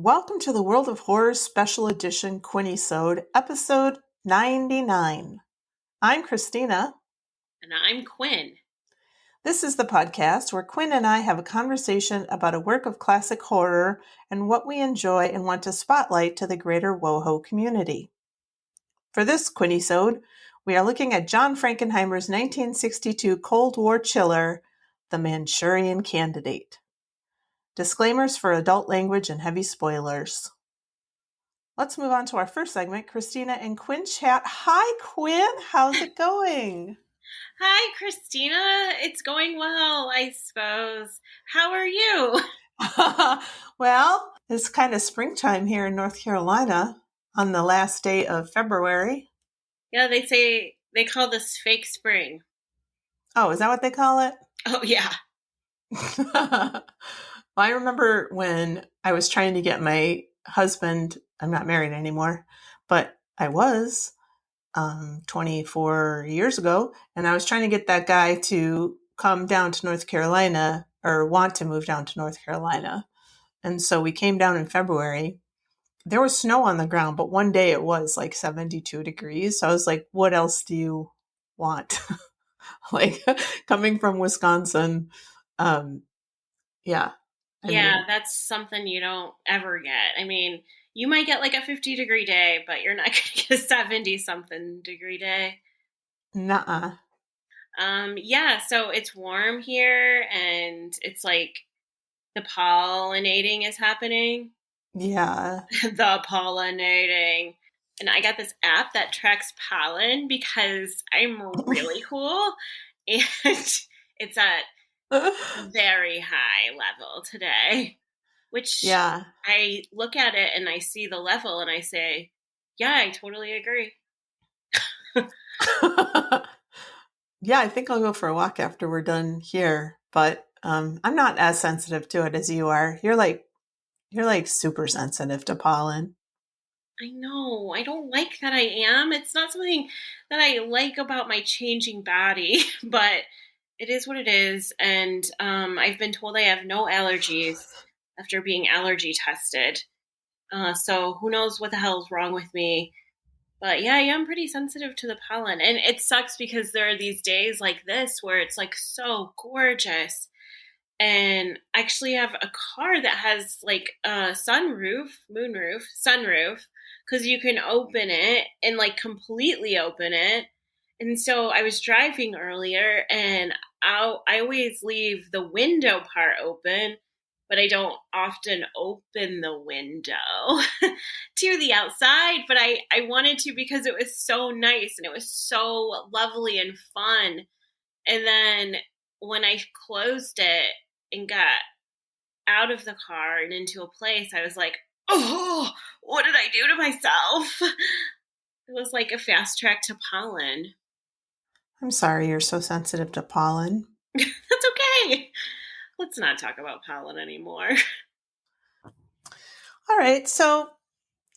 Welcome to the World of Horror Special Edition Quinnisode, episode 99. I'm Christina. And I'm Quinn. This is the podcast where Quinn and I have a conversation about a work of classic horror and what we enjoy and want to spotlight to the greater WoHo community. For this Quinnisode, we are looking at John Frankenheimer's 1962 Cold War chiller, The Manchurian Candidate. Disclaimers for adult language and heavy spoilers. Let's move on to our first segment, Christina and Quinn chat. Hi, Quinn. How's it going? Hi, Christina. It's going well, I suppose. How are you? Well, it's kind of springtime here in North Carolina on the last day of February. Yeah, they call this fake spring. Oh, is that what they call it? Oh, yeah. Well, I remember when I was trying to get my husband, I'm not married anymore, but I was 24 years ago, and I was trying to get that guy to come down to North Carolina or want to move down to North Carolina. And so we came down in February. There was snow on the ground, but one day it was like 72 degrees. So I was like, what else do you want? Like coming from Wisconsin. Yeah. That's something you don't ever get. I mean, you might get like a 50-degree day, but you're not going to get a 70-something degree day. Nuh-uh. So it's warm here, and it's like the pollinating is happening. Yeah. The pollinating. And I got this app that tracks pollen because I'm really cool. And it's at a very high level today, which I look at it and I see the level and I say, yeah, I totally agree. Yeah, I think I'll go for a walk after we're done here, but I'm not as sensitive to it as you are. You're like super sensitive to pollen. I know. I don't like that I am. It's not something that I like about my changing body, but it is what it is. And I've been told I have no allergies after being allergy tested. So who knows what the hell is wrong with me. But yeah, I am pretty sensitive to the pollen. And it sucks because there are these days like this where it's like so gorgeous. And I actually have a car that has like a sunroof, because you can open it and like completely open it. And so I was driving earlier and I always leave the window part open, but I don't often open the window to the outside. But I wanted to because it was so nice and it was so lovely and fun. And then when I closed it and got out of the car and into a place, I was like, oh, what did I do to myself? It was like a fast track to pollen. I'm sorry you're so sensitive to pollen. That's okay. Let's not talk about pollen anymore. All right, so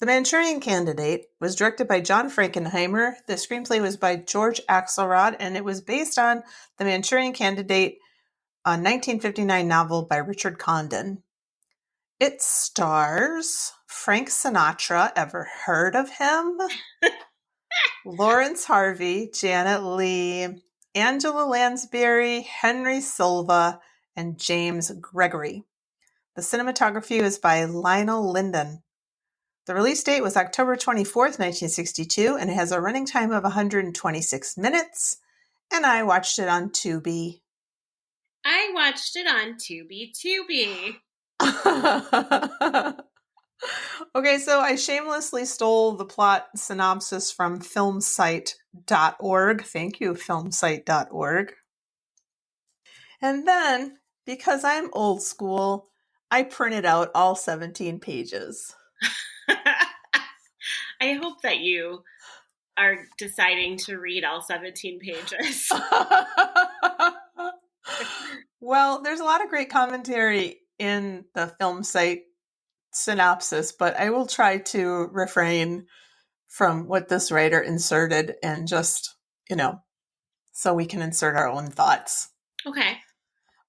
The Manchurian Candidate was directed by John Frankenheimer. The screenplay was by George Axelrod, and it was based on The Manchurian Candidate, a 1959 novel by Richard Condon. It stars Frank Sinatra. Ever heard of him? Lawrence Harvey, Janet Leigh, Angela Lansbury, Henry Silva, and James Gregory. The cinematography was by Lionel Linden. The release date was October 24th, 1962, and it has a running time of 126 minutes, and I watched it on Tubi. I watched it on Tubi. Okay, so I shamelessly stole the plot synopsis from filmsite.org. Thank you, filmsite.org. And then, because I'm old school, I printed out all 17 pages. I hope that you are deciding to read all 17 pages. Well, there's a lot of great commentary in the film site synopsis, but I will try to refrain from what this writer inserted and just, so we can insert our own thoughts. Okay.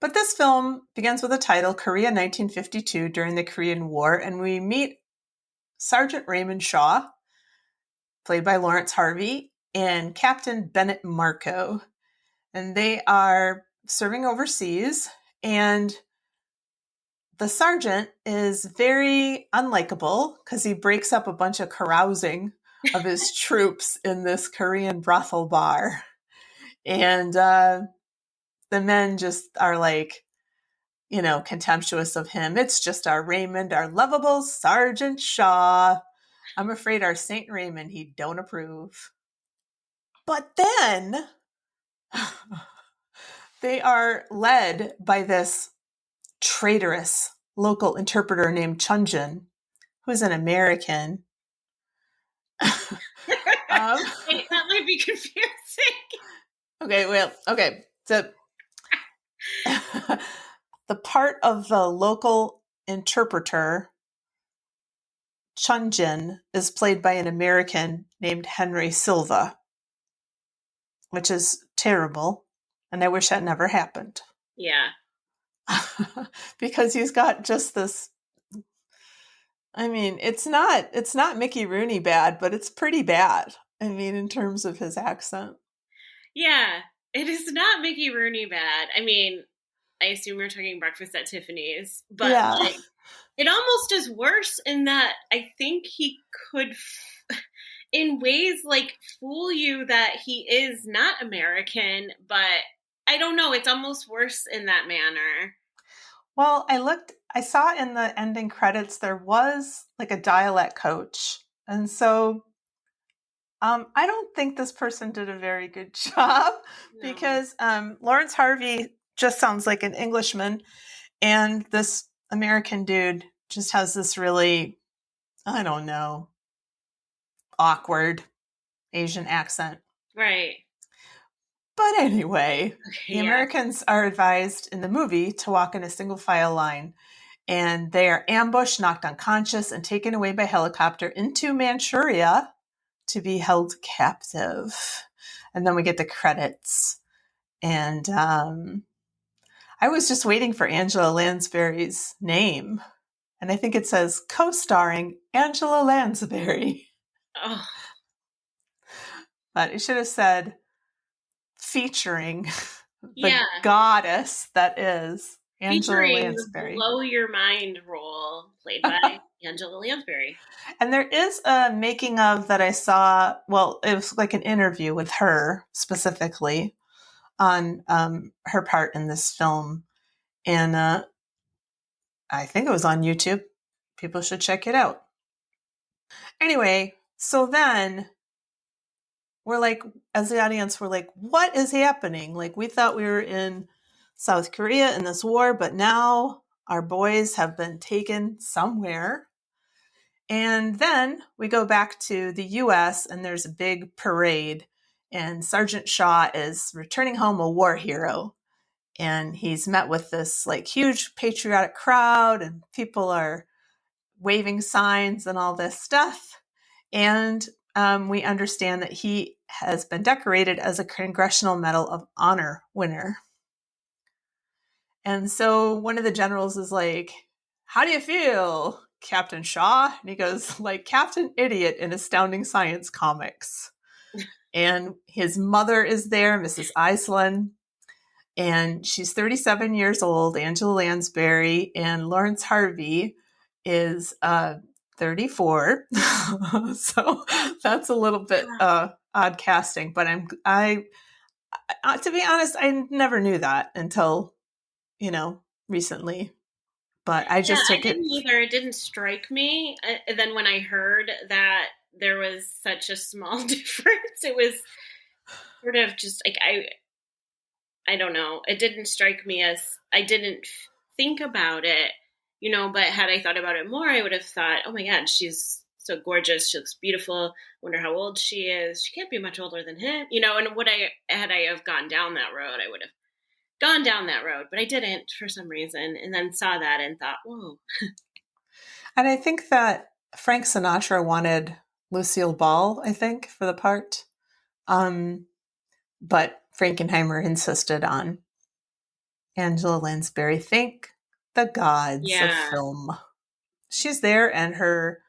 But this film begins with the title Korea 1952 during the Korean War, and we meet Sergeant Raymond Shaw, played by Lawrence Harvey, and Captain Bennett Marco. And they are serving overseas, and the sergeant is very unlikable because he breaks up a bunch of carousing of his troops in this Korean brothel bar. And the men just are like, contemptuous of him. It's just our Raymond, our lovable Sergeant Shaw. I'm afraid our Saint Raymond, he don't approve. But then they are led by this traitorous local interpreter named Chunjin, who's an American. Wait, that might be confusing. Okay. So the part of the local interpreter, Chunjin, is played by an American named Henry Silva, which is terrible, and I wish that never happened. Yeah. Because he's got just this, it's not Mickey Rooney bad, but it's pretty bad. In terms of his accent. Yeah, it is not Mickey Rooney bad. I assume we're talking Breakfast at Tiffany's, but yeah. It almost is worse in that I think he could, in ways, fool you that he is not American, but I don't know. It's almost worse in that manner. Well, I saw in the ending credits, there was a dialect coach. And so I don't think this person did a very good job because Lawrence Harvey just sounds like an Englishman. And this American dude just has this really, I don't know, awkward Asian accent. Right. But anyway, the Americans are advised in the movie to walk in a single file line, and they are ambushed, knocked unconscious, and taken away by helicopter into Manchuria to be held captive. And then we get the credits. And I was just waiting for Angela Lansbury's name. And I think it says co-starring Angela Lansbury. Oh. But it should have said featuring the goddess that is Angela Lansbury. The blow your mind role played by Angela Lansbury. And there is a making of that I saw. Well, it was like an interview with her specifically on her part in this film. And I think it was on YouTube. People should check it out. Anyway, so then we're like, as the audience, we're like, what is happening? We thought we were in South Korea in this war, but now our boys have been taken somewhere. And then we go back to the US and there's a big parade, and Sergeant Shaw is returning home a war hero. And he's met with this huge patriotic crowd, and people are waving signs and all this stuff. And we understand that he has been decorated as a Congressional Medal of Honor winner. And so one of the generals is like, how do you feel, Captain Shaw? And he goes, like Captain Idiot in Astounding Science comics. And his mother is there, Mrs. Iceland. And she's 37 years old, Angela Lansbury, and Lawrence Harvey is 34. So that's a little bit odd casting. But I to be honest, I never knew that until, recently. But I just took I didn't either. It didn't strike me. Then when I heard that there was such a small difference, it was sort of just I don't know. It didn't strike me as, I didn't think about it, but had I thought about it more, I would have thought, oh my God, she's so gorgeous. She looks beautiful. Wonder how old she is. She can't be much older than him, and had I have gone down that road, I would have gone down that road, but I didn't for some reason. And then saw that and thought, whoa. And I think that Frank Sinatra wanted Lucille Ball, I think, for the part. But Frankenheimer insisted on Angela Lansbury. Thank the gods of Yeah. film. She's there, and her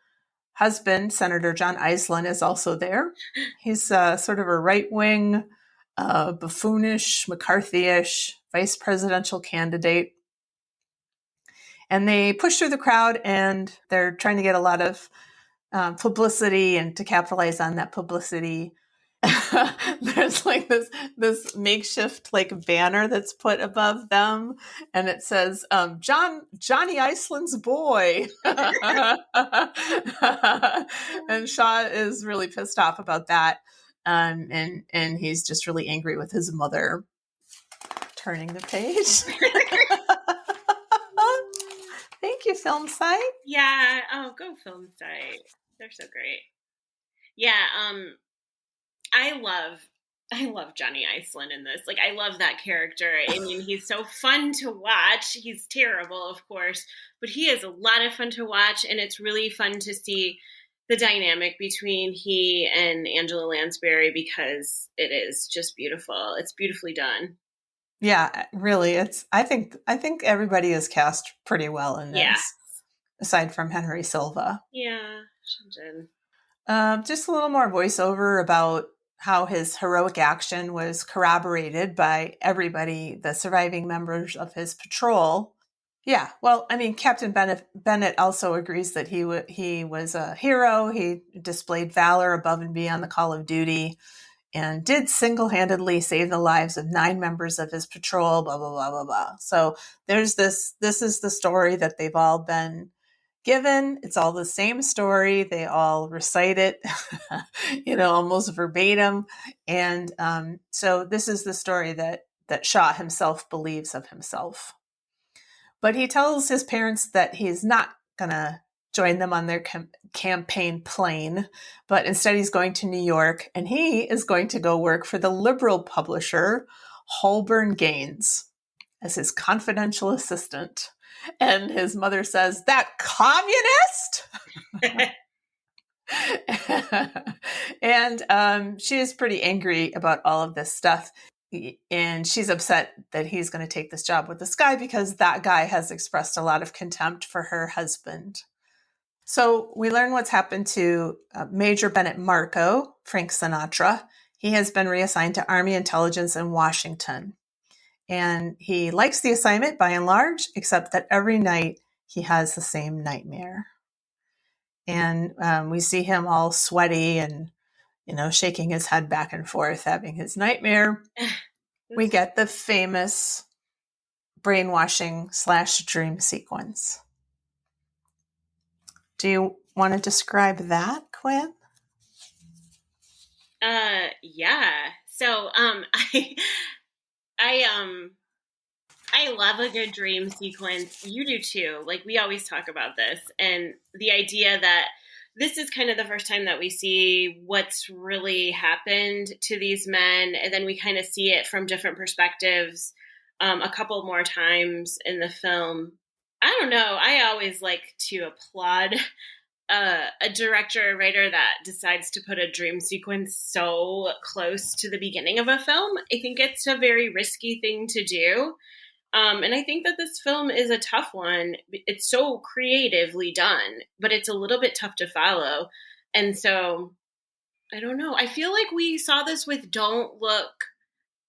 husband, Senator John Iceland, is also there. He's sort of a right-wing, buffoonish, McCarthy-ish vice presidential candidate. And they push through the crowd, and they're trying to get a lot of publicity, and to capitalize on that publicity, there's like this makeshift like banner that's put above them, and it says Johnny Iceland's boy. And Shaw is really pissed off about that, and he's just really angry with his mother. Turning the page. Thank you, Film Site. Yeah. Oh, go Film Site. They're so great. Yeah. I love Johnny Iceland in this. Like, I love that character. I mean, he's so fun to watch. He's terrible, of course, but he is a lot of fun to watch, and it's really fun to see the dynamic between he and Angela Lansbury, because it is just beautiful. It's beautifully done. Yeah, really. I think everybody is cast pretty well in this, Yeah. aside from Henry Silva. Yeah, she did. Just a little more voiceover about how his heroic action was corroborated by everybody, the surviving members of his patrol. Yeah, well, I mean, Captain Bennett also agrees that he was a hero. He displayed valor above and beyond the call of duty, and did single-handedly save the lives of 9 members of his patrol, blah, blah, blah, blah, blah. So there's this is the story that they've all been given. It's all the same story. They all recite it, almost verbatim. And so this is the story that Shaw himself believes of himself. But he tells his parents that he's not going to join them on their campaign plane, but instead he's going to New York, and he is going to go work for the liberal publisher Holborn Gaines as his confidential assistant. And his mother says, "That communist?" And she is pretty angry about all of this stuff. And she's upset that he's going to take this job with this guy, because that guy has expressed a lot of contempt for her husband. So we learn what's happened to Major Bennett Marco, Frank Sinatra. He has been reassigned to Army intelligence in Washington. And he likes the assignment by and large, except that every night he has the same nightmare. And we see him all sweaty and, shaking his head back and forth, having his nightmare. We get the famous brainwashing / dream sequence. Do you want to describe that, Quinn? Yeah. So, I love a good dream sequence. You do too. Like, we always talk about this, and the idea that this is kind of the first time that we see what's really happened to these men, and then we kind of see it from different perspectives a couple more times in the film. I don't know. I always like to applaud a director or writer that decides to put a dream sequence so close to the beginning of a film. I think it's a very risky thing to do. And I think that this film is a tough one. It's so creatively done, but it's a little bit tough to follow. And so, I don't know. I feel like we saw this with Don't Look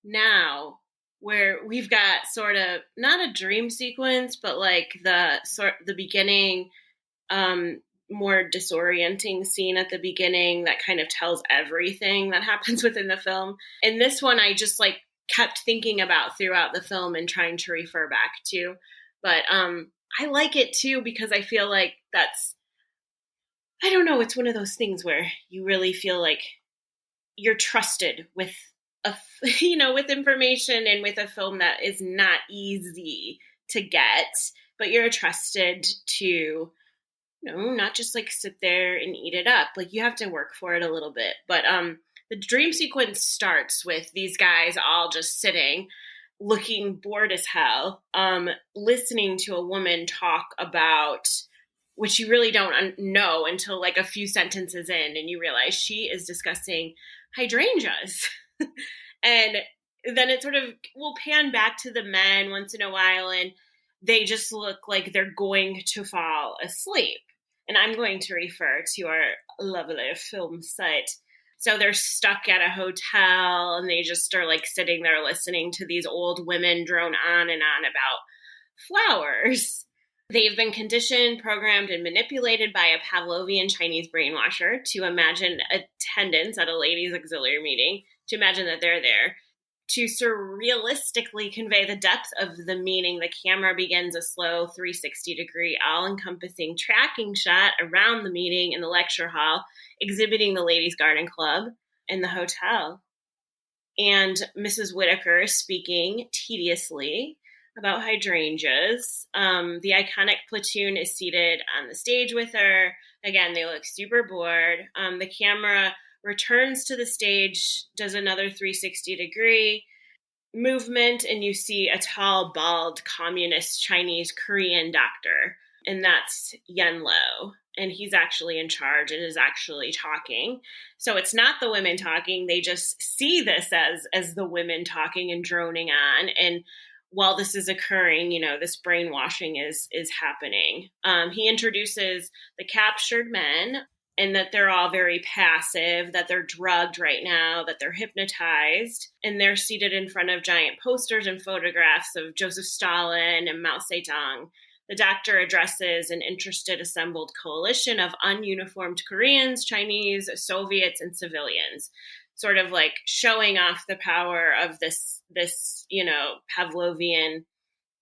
Now, where we've got sort of not a dream sequence, but like the beginning, more disorienting scene at the beginning that kind of tells everything that happens within the film. And this one, I just like kept thinking about throughout the film and trying to refer back to. But I like it too, because I feel like I don't know, it's one of those things where you really feel like you're trusted with with information, and with a film that is not easy to get, but you're trusted to not just like sit there and eat it up. Like, you have to work for it a little bit. But the dream sequence starts with these guys all just sitting, looking bored as hell, listening to a woman talk about which you really don't know until like a few sentences in, and you realize she is discussing hydrangeas. And then it sort of will pan back to the men once in a while, and they just look like they're going to fall asleep. And I'm going to refer to our lovely film site. So they're stuck at a hotel, and they just are like sitting there listening to these old women drone on and on about flowers. They've been conditioned, programmed, and manipulated by a Pavlovian Chinese brainwasher to imagine attendance at a ladies' auxiliary meeting, to imagine that they're there. To surrealistically convey the depth of the meaning, the camera begins a slow 360-degree, all-encompassing tracking shot around the meeting in the lecture hall, exhibiting the Ladies' Garden Club and the hotel. And Mrs. Whitaker is speaking tediously about hydrangeas. The iconic platoon is seated on the stage with her. Again, they look super bored. The camera returns to the stage, does another 360-degree movement, and you see a tall, bald, communist Chinese Korean doctor, and that's Yen Lo. And he's actually in charge and is actually talking. So it's not the women talking. They just see this as the women talking and droning on. And while this is occurring, this brainwashing is happening. He introduces the captured men, and that they're all very passive, that they're drugged right now, that they're hypnotized, and they're seated in front of giant posters and photographs of Joseph Stalin and Mao Zedong. The doctor addresses an interested assembled coalition of ununiformed Koreans, Chinese, Soviets, and civilians, sort of like showing off the power of this Pavlovian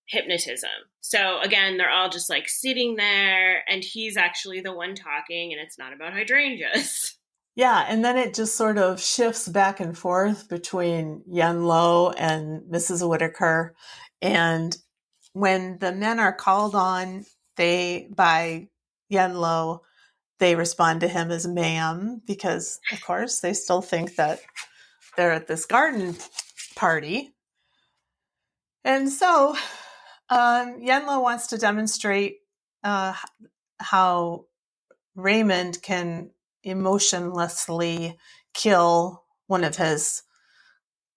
hypnotism. So again, they're all just like sitting there, and he's actually the one talking, and it's not about hydrangeas. Yeah, and then it just sort of shifts back and forth between Yen Lo and Mrs. Whitaker. And when the men are called on, by Yen Lo, they respond to him as ma'am, because of course they still think that they're at this garden party. And so Yen Lo wants to demonstrate how Raymond can emotionlessly kill one of his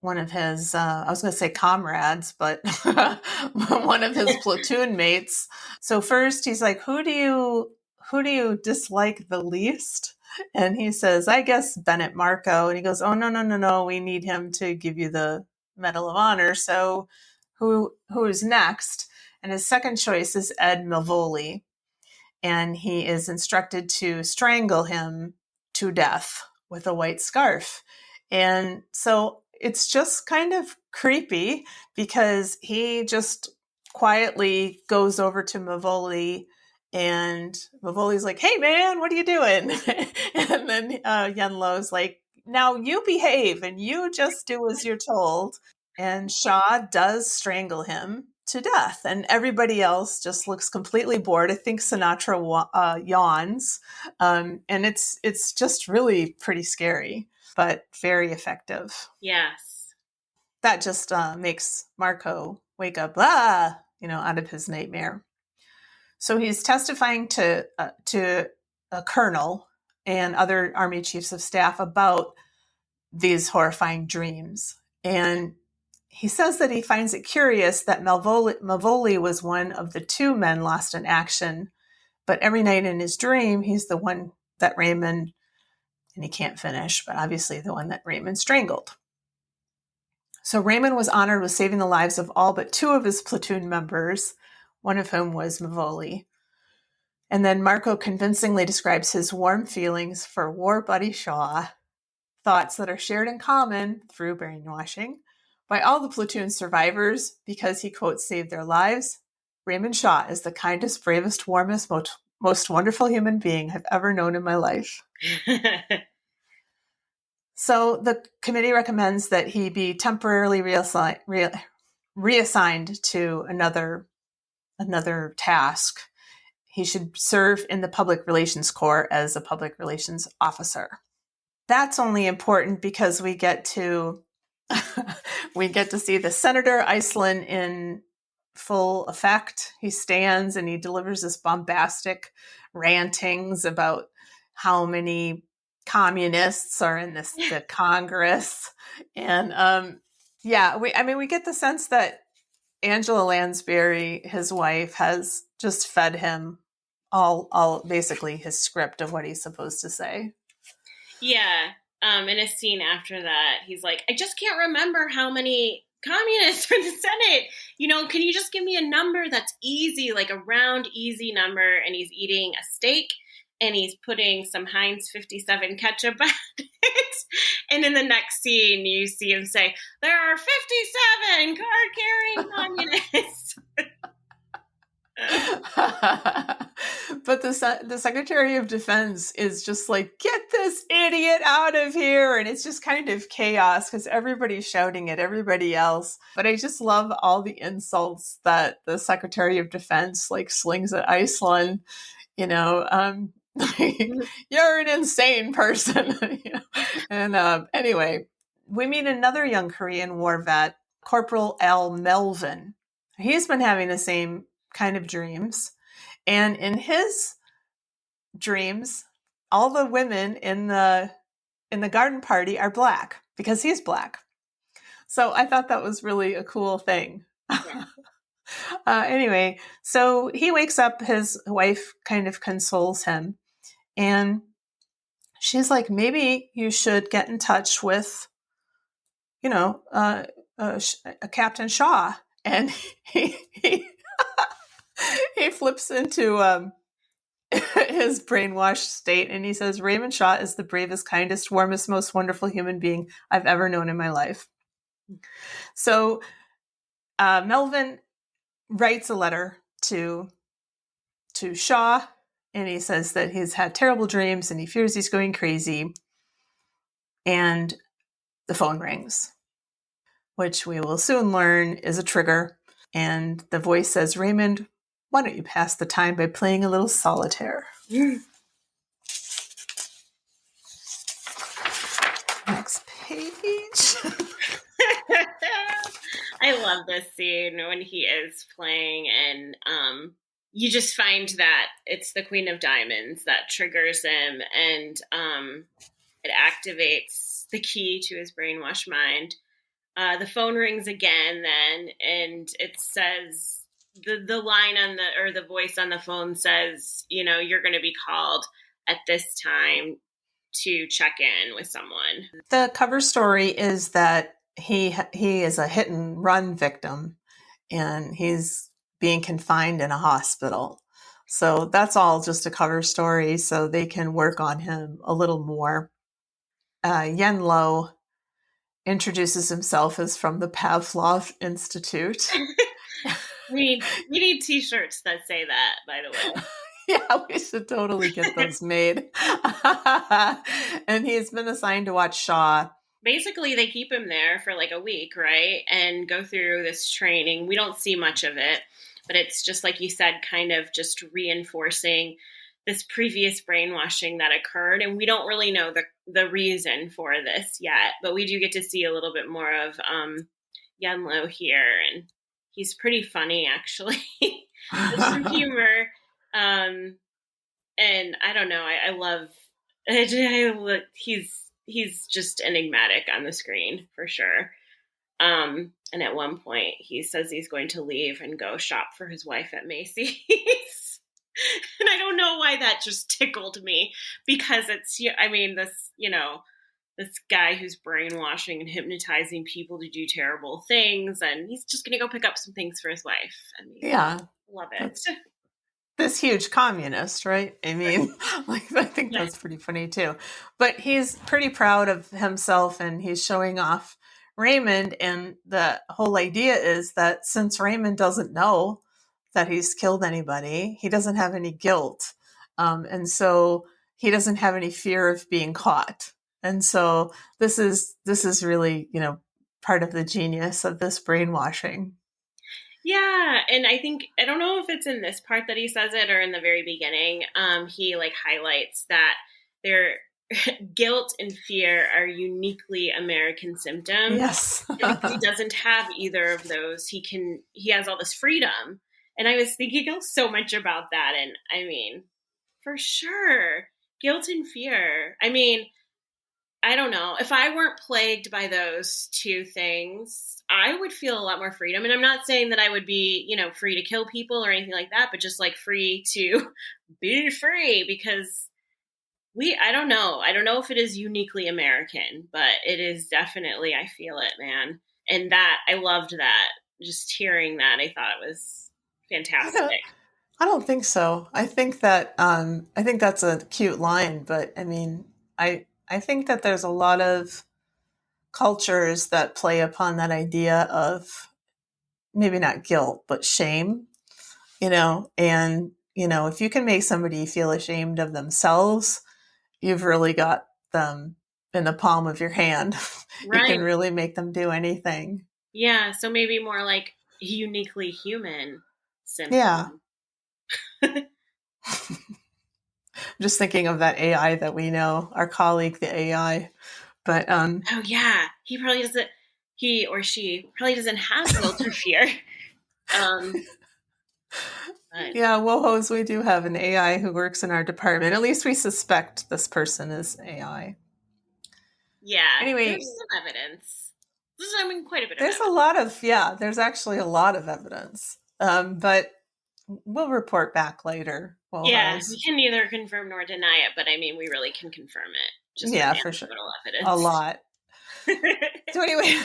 I was going to say comrades, but one of his platoon mates. So first he's like, who do you dislike the least? And he says, I guess Bennett Marco. And he goes, oh, no, we need him to give you the Medal of Honor. So who is next? And his second choice is Ed Malvoli. And he is instructed to strangle him to death with a white scarf. And so it's just kind of creepy, because he just quietly goes over to Malvoli, and Malvoli's like, hey man, what are you doing? And then Yen Lo's like, now you behave and you just do as you're told. And Shaw does strangle him to death, and everybody else just looks completely bored. I think Sinatra yawns, and it's just really pretty scary, but very effective. Yes, that just makes Marco wake up, out of his nightmare. So he's testifying to a colonel and other Army chiefs of staff about these horrifying dreams, and he says that he finds it curious that Malvoli was one of the two men lost in action, but every night in his dream, he's the one that Raymond, and he can't finish, but obviously the one that Raymond strangled. So Raymond was honored with saving the lives of all but two of his platoon members, one of whom was Malvoli. And then Marco convincingly describes his warm feelings for war buddy Shaw, thoughts that are shared in common through brainwashing by all the platoon survivors, because he, quote, saved their lives. Raymond Shaw is the kindest, bravest, warmest, most wonderful human being I've ever known in my life. So the committee recommends that he be temporarily reassigned to another task. He should serve in the Public Relations Corps as a public relations officer. That's only important because we get to see the Senator Iceland in full effect. He stands and he delivers this bombastic rantings about how many communists are in the Congress. And, Yeah, we get the sense that Angela Lansbury, his wife, has just fed him all basically his script of what he's supposed to say. Yeah. In a scene after that, he's like, I just can't remember how many communists are in the Senate. Can you just give me a number that's easy, like a round, easy number? And he's eating a steak and he's putting some Heinz 57 ketchup on it. And in the next scene, you see him say, there are 57 card-carrying communists. But the Secretary of Defense is just like, get this idiot out of here. And it's just kind of chaos because everybody's shouting at everybody else. But I just love all the insults that the Secretary of Defense like slings at Iceland. You're an insane person. And anyway, we meet another young Korean war vet, Corporal Al Melvin. He's been having the same kind of dreams. And in his dreams, all the women in the garden party are black because he's black. So I thought that was really a cool thing. Yeah. Anyway, so he wakes up, his wife kind of consoles him, and she's like, maybe you should get in touch with, Captain Shaw. And he flips into his brainwashed state, and he says, Raymond Shaw is the bravest, kindest, warmest, most wonderful human being I've ever known in my life. So Melvin writes a letter to Shaw, and he says that he's had terrible dreams and he fears he's going crazy. And the phone rings, which we will soon learn is a trigger. And the voice says, Raymond, why don't you pass the time by playing a little solitaire? Next page. I love this scene when he is playing, and you just find that it's the Queen of Diamonds that triggers him, and it activates the key to his brainwashed mind. The phone rings again then, and it says, the line or the voice on the phone says, you're going to be called at this time to check in with someone. The cover story is that he is a hit and run victim, and he's being confined in a hospital. So that's all just a cover story, so they can work on him a little more. Yen Lo introduces himself as from the Pavlov Institute. We need t-shirts that say that, by the way. Yeah, we should totally get those made. And he's been assigned to watch Shaw. Basically, they keep him there for like a week, right? And go through this training. We don't see much of it, but it's just like you said, kind of just reinforcing this previous brainwashing that occurred. And we don't really know the reason for this yet, but we do get to see a little bit more of Yen Lo here. And he's pretty funny, actually. There's some humor. And I don't know, I love he's just enigmatic on the screen for sure. And at one point he says he's going to leave and go shop for his wife at Macy's. And I don't know why that just tickled me, because it's, this guy who's brainwashing and hypnotizing people to do terrible things, and he's just going to go pick up some things for his wife. Yeah. Love it. This huge communist, right? I mean, I think that's pretty funny too. But he's pretty proud of himself, and he's showing off Raymond. And the whole idea is that since Raymond doesn't know that he's killed anybody, he doesn't have any guilt. And so he doesn't have any fear of being caught. And so this is really, part of the genius of this brainwashing. Yeah, and I don't know if it's in this part that he says it or in the very beginning. He highlights that their guilt and fear are uniquely American symptoms. Yes. Because he doesn't have either of those, he has all this freedom. And I was thinking so much about that. And I mean, for sure, guilt and fear. I mean, I don't know. If I weren't plagued by those two things, I would feel a lot more freedom. And I'm not saying that I would be, free to kill people or anything like that, but just like free to be free, because I don't know. I don't know if it is uniquely American, but it is definitely, I feel it, man. And that, I loved that. Just hearing that, I thought it was fantastic. I don't think so. I think that's a cute line, but I mean, I think that there's a lot of cultures that play upon that idea of maybe not guilt, but shame, and if you can make somebody feel ashamed of themselves, you've really got them in the palm of your hand. You Right. can really make them do anything. Yeah. So maybe more like uniquely human Yeah. symptom. I'm just thinking of that AI that we know, our colleague, the AI. But Oh yeah, he or she probably doesn't have guilt or fear. But yeah, WOHOs, we do have an AI who works in our department. At least we suspect this person is AI. yeah, Anyway, there's some evidence. Quite a bit of there's evidence. there's actually a lot of evidence. But we'll report back later, Yeah, WOHOs. we can neither confirm nor deny it, but I mean, we really can confirm it just with Yeah, for sure. anecdotal A evidence. lot. So anyway,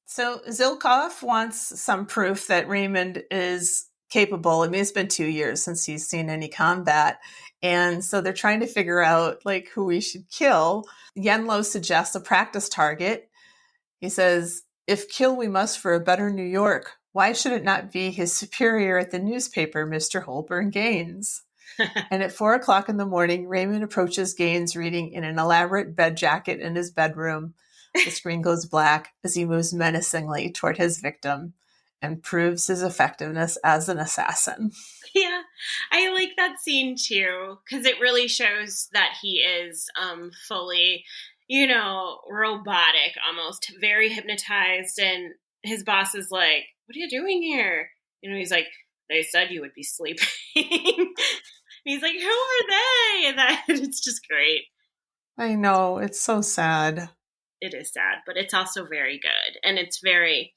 so Zilkov wants some proof that Raymond is capable. I mean, it's been 2 years since he's seen any combat. And so they're trying to figure out like who we should kill. Yenlo suggests a practice target. He says, if kill we must for a better New York, why should it not be his superior at the newspaper, Mr. Holborn Gaines? And at 4:00 in the morning, Raymond approaches Gaines reading in an elaborate bed jacket in his bedroom. The screen goes black as he moves menacingly toward his victim and proves his effectiveness as an assassin. Yeah, I like that scene too, because it really shows that he is fully, robotic, almost very hypnotized. And his boss is like, "What are you doing here?" He's like, "They said you would be sleeping." He's like, "Who are they?" And it's just great. I know, it's so sad. It is sad, but it's also very good, and it's very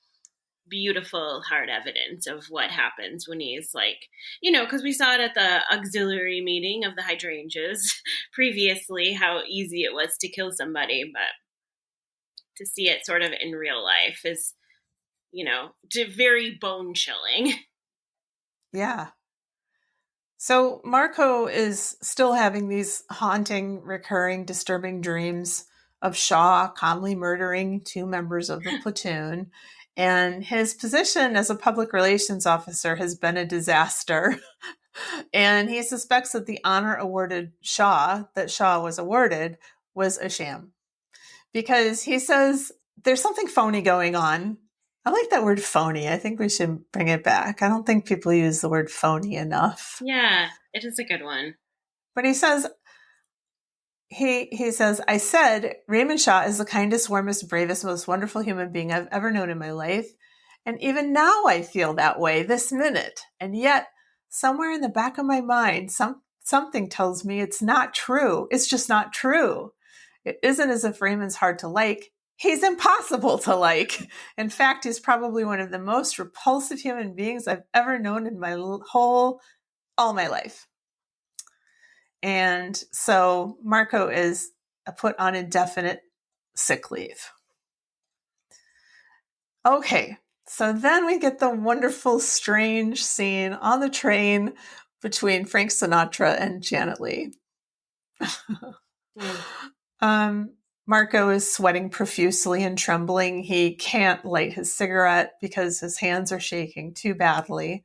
beautiful hard evidence of what happens when he's like, because we saw it at the auxiliary meeting of the hydrangeas previously, how easy it was to kill somebody, but to see it sort of in real life is, very bone chilling. Yeah. So Marco is still having these haunting, recurring, disturbing dreams of Shaw calmly murdering 2 members of the platoon. And his position as a public relations officer has been a disaster. And he suspects that the honor that Shaw was awarded, was a sham. Because he says there's something phony going on. I like that word phony. I think we should bring it back. I don't think people use the word phony enough. Yeah, it is a good one. But he says, I said, Raymond Shaw is the kindest, warmest, bravest, most wonderful human being I've ever known in my life. And even now I feel that way this minute. And yet, somewhere in the back of my mind, something tells me it's not true. It's just not true. It isn't as if Raymond's hard to like. He's impossible to like. In fact, he's probably one of the most repulsive human beings I've ever known in all my life. And so Marco is put on indefinite sick leave. Okay, so then we get the wonderful, strange scene on the train between Frank Sinatra and Janet Leigh. Marco is sweating profusely and trembling. He can't light his cigarette because his hands are shaking too badly.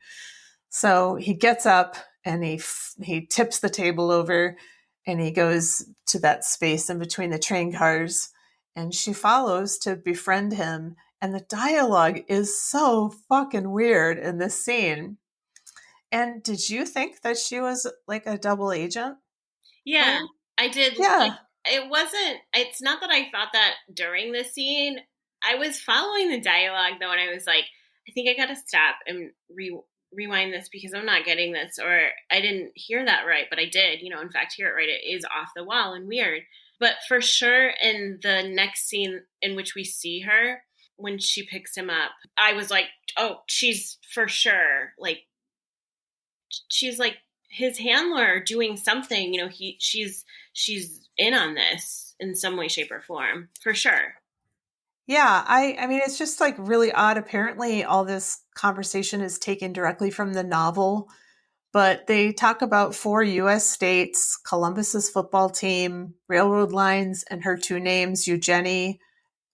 So he gets up and he tips the table over and he goes to that space in between the train cars, and she follows to befriend him. And the dialogue is so fucking weird in this scene. And did you think that she was like a double agent? Yeah, Quinn? I did. Yeah. It's not that I thought that during the scene. I was following the dialogue though, and I was like, I think I got to stop and rewind this because I'm not getting this, or I didn't hear that right, but I did, in fact, hear it right. It is off the wall and weird. But for sure, in the next scene in which we see her, when she picks him up, I was like, oh, she's for sure, like, she's like his handler doing something, she's in on this in some way, shape, or form, for sure. Yeah, I mean, it's just like really odd. Apparently, all this conversation is taken directly from the novel, but they talk about 4 US states, Columbus's football team, railroad lines, and her 2 names, Eugenie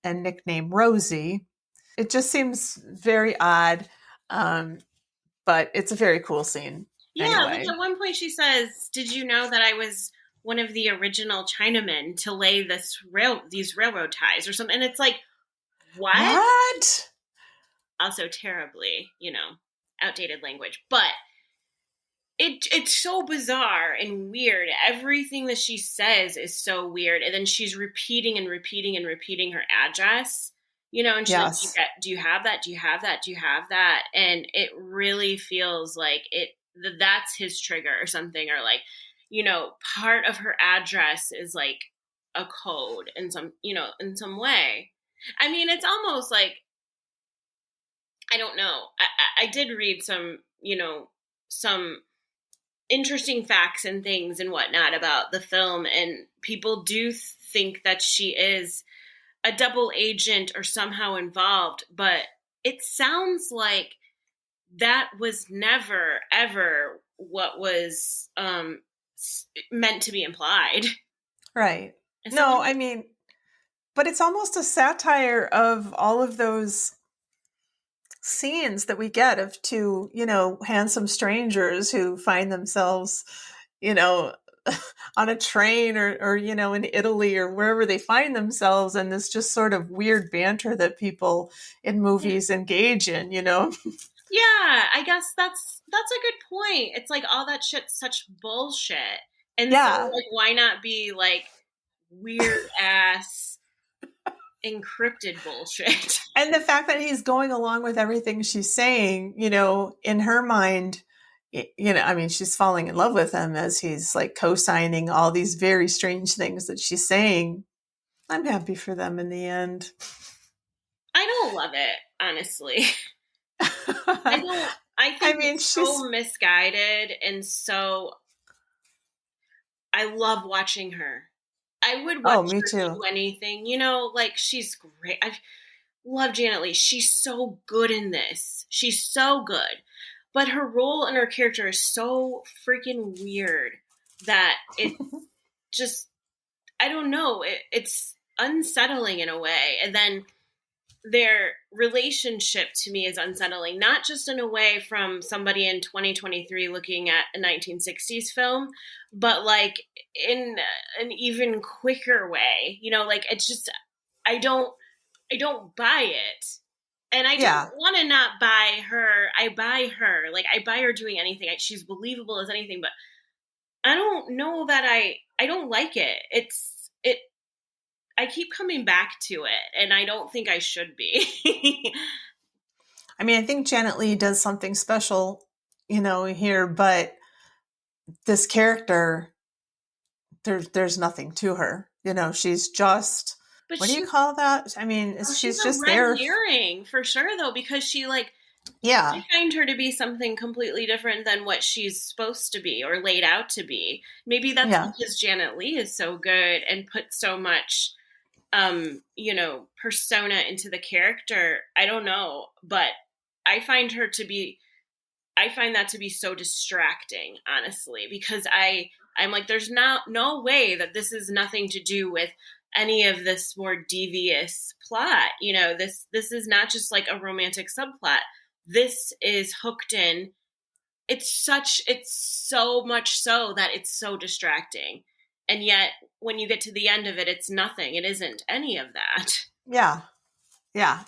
and nickname Rosie. It just seems very odd, but it's a very cool scene Yeah, like anyway. at one point she says, "Did you know that I was one of the original Chinamen to lay these railroad ties or something?" And it's like, what? What? Also terribly, outdated language, but it's so bizarre and weird. Everything that she says is so weird, and then she's repeating and repeating and repeating her address. And she's like, Yes. do you have that? Do you have that? Do you have that? And it really feels like that's his trigger or something, or like, part of her address is like a code in some way. I mean, it's almost like, I don't know. I did read some interesting facts and things and whatnot about the film, and people do think that she is a double agent or somehow involved, but it sounds like that was never ever what was meant to be implied. Right. And so, No, I mean, but it's almost a satire of all of those scenes that we get of 2, handsome strangers who find themselves, you know, on a train or in Italy or wherever they find themselves, and this just sort of weird banter that people in movies engage in. yeah, I guess that's a good point. It's like all that shit's such bullshit. And so, Yeah. like, why not be like weird ass encrypted bullshit? And the fact that he's going along with everything she's saying, in her mind, I mean, she's falling in love with him as he's like co-signing all these very strange things that she's saying. I'm happy for them in the end. I don't love it, honestly. I don't. I I think mean, it's she's, so misguided, and so I love watching her. I would watch oh, me her too. do anything. Like, she's great. I love Janet Leigh. She's so good in this. She's so good. But her role and her character is so freaking weird that it just, I don't know, it's unsettling in a way. And then their relationship to me is unsettling, not just in a way from somebody in 2023 looking at a 1960s film, but like in an even quicker way. Like, it's just, I don't buy it. And I don't Yeah. want to not buy her. I buy her. Like, I buy her doing anything. She's believable as anything, but I don't know that I don't like it. I keep coming back to it, and I don't think I should be. I mean, I think Janet Leigh does something special, here, but this character, there's nothing to her. She's just, But what do you call that? I mean, she's she's a just red there. herring for sure, though, because I Yeah. find her to be something completely different than what she's supposed to be or laid out to be. Maybe that's Yeah. because Janet Leigh is so good and put so much persona into the character. I don't know, but I find her to be I find that to be so distracting, honestly, because I'm like, there's no way that this is nothing to do with any of this more devious plot. This is not just like a romantic subplot. This is hooked in. It's so much so that it's so distracting. And yet when you get to the end of it, it's nothing. It isn't any of that. Yeah. Yeah.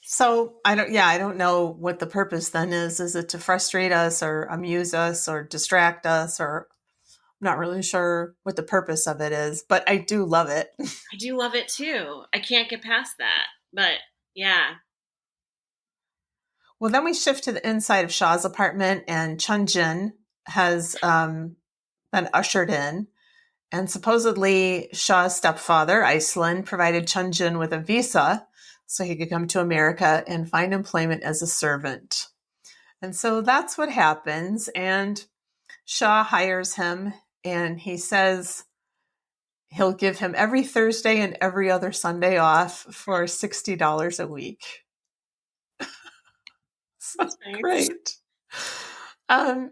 So I don't know what the purpose then is. Is it to frustrate us or amuse us or distract us, or I'm not really sure what the purpose of it is, but I do love it. I do love it too. I can't get past that. But yeah. Well, then we shift to the inside of Shaw's apartment, and Chun Jin has been ushered in. And supposedly Shaw's stepfather, Iceland, provided Chunjin with a visa so he could come to America and find employment as a servant. And so that's what happens. And Shaw hires him, and he says he'll give him every Thursday and every other Sunday off for $60 a week. So That's nice. great.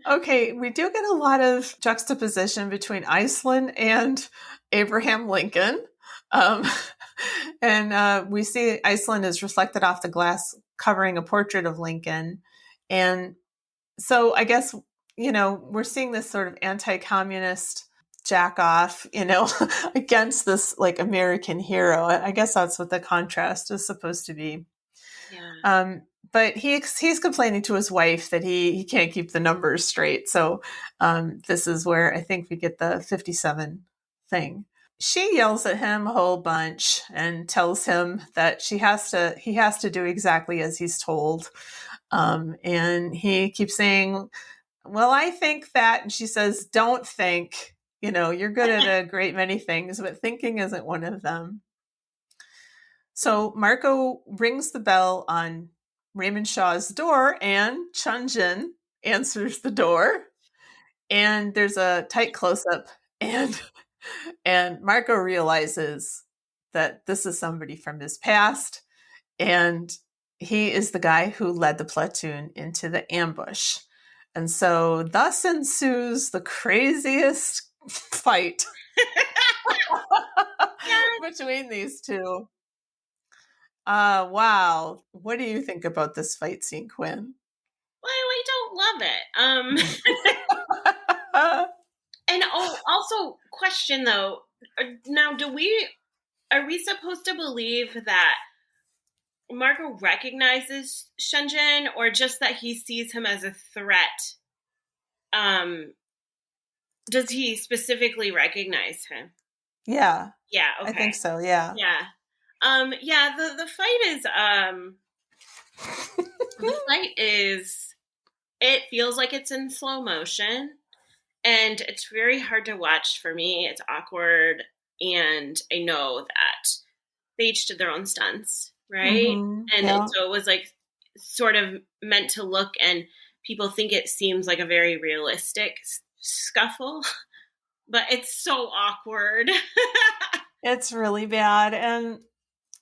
Okay, we do get a lot of juxtaposition between Iceland and Abraham Lincoln. And we see Iceland is reflected off the glass covering a portrait of Lincoln. And so I guess, we're seeing this sort of anti-communist jack off, against this like American hero. I guess that's what the contrast is supposed to be. Yeah. But he's complaining to his wife that he can't keep the numbers straight. So this is where I think we get the 57 thing. She yells at him a whole bunch and tells him that he has to do exactly as he's told. And he keeps saying, well, I think that, and she says, don't think, you're good at a great many things, but thinking isn't one of them. So Marco rings the bell on Raymond Shaw's door, and Chunjin answers the door. And there's a tight close-up, and Marco realizes that this is somebody from his past, and he is the guy who led the platoon into the ambush. And so thus ensues the craziest fight between these two. Wow. What do you think about this fight scene, Quinn? Well, I don't love it. And also question though, now are we supposed to believe that Marco recognizes Shunjin, or just that he sees him as a threat? Does he specifically recognize him? Yeah. Yeah, okay. I think so, yeah. Yeah. The fight is it feels like it's in slow motion, and it's very hard to watch for me. It's awkward, and I know that they each did their own stunts, right? Mm-hmm. And yeah. so it was like sort of meant to look, and people think it seems like a very realistic scuffle, but it's so awkward. It's really bad. And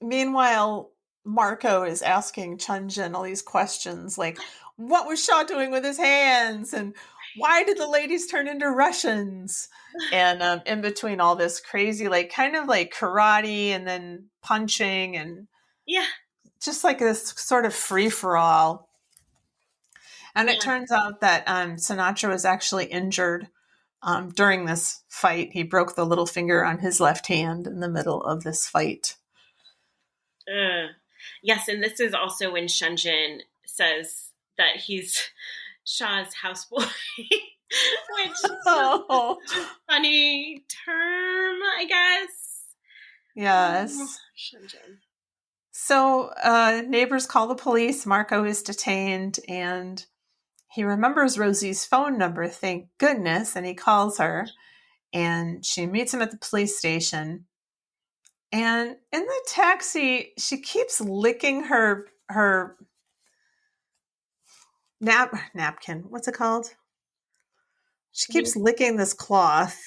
meanwhile, Marco is asking Chunjin all these questions like, what was Shaw doing with his hands? And why did the ladies turn into Russians? And in between all this crazy, like kind of like karate and then punching and just like this sort of free-for-all. And it turns out that Sinatra was actually injured during this fight. He broke the little finger on his left hand in the middle of this fight. Yes, and this is also when Shunjin says that he's Shaw's houseboy, which is a funny term, I guess. Yes. Shunjin. So neighbors call the police. Marco is detained, and he remembers Rosie's phone number, thank goodness, and he calls her, and she meets him at the police station. And in the taxi, she keeps licking her napkin. What's it called? She keeps licking this cloth.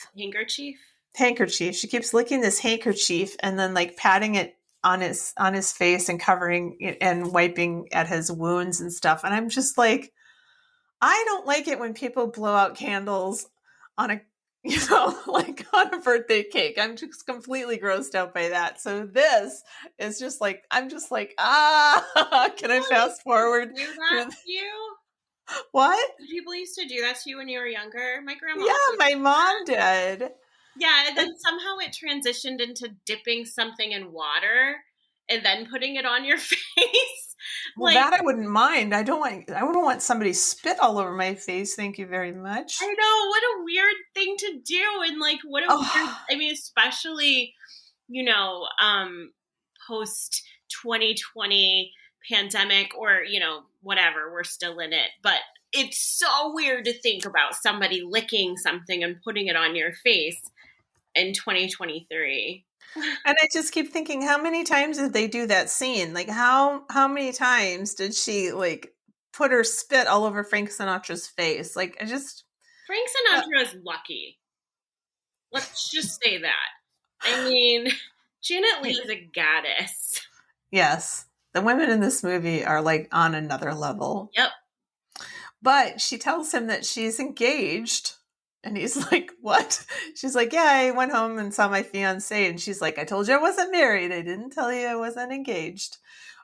Handkerchief. She keeps licking this handkerchief and then like patting it on his face and covering it and wiping at his wounds and stuff. And I'm just like, I don't like it when people blow out candles on a like on a birthday cake. I'm just completely grossed out by that. So this is just like, I'm just like, can I fast forward? Do that to you? What? People used to do that to you when you were younger? My grandma. Yeah, my mom did. Yeah, and then somehow it transitioned into dipping something in water and then putting it on your face. Well, that I wouldn't mind. I don't want somebody spit all over my face. Thank you very much. I know, what a weird thing to do, and like what a weird. I mean, especially post 2020 pandemic, or whatever, we're still in it, but it's so weird to think about somebody licking something and putting it on your face. in 2023. And I just keep thinking, how many times did they do that scene? Like, how many times did she like put her spit all over Frank Sinatra's face? Like, I just Frank Sinatra is lucky. Let's just say that. I mean, Janet Leigh is a goddess. Yes, the women in this movie are like on another level. Yep. But she tells him that she's engaged. And he's like, what? She's like, yeah, I went home and saw my fiance. And she's like, I told you I wasn't married. I didn't tell you I wasn't engaged.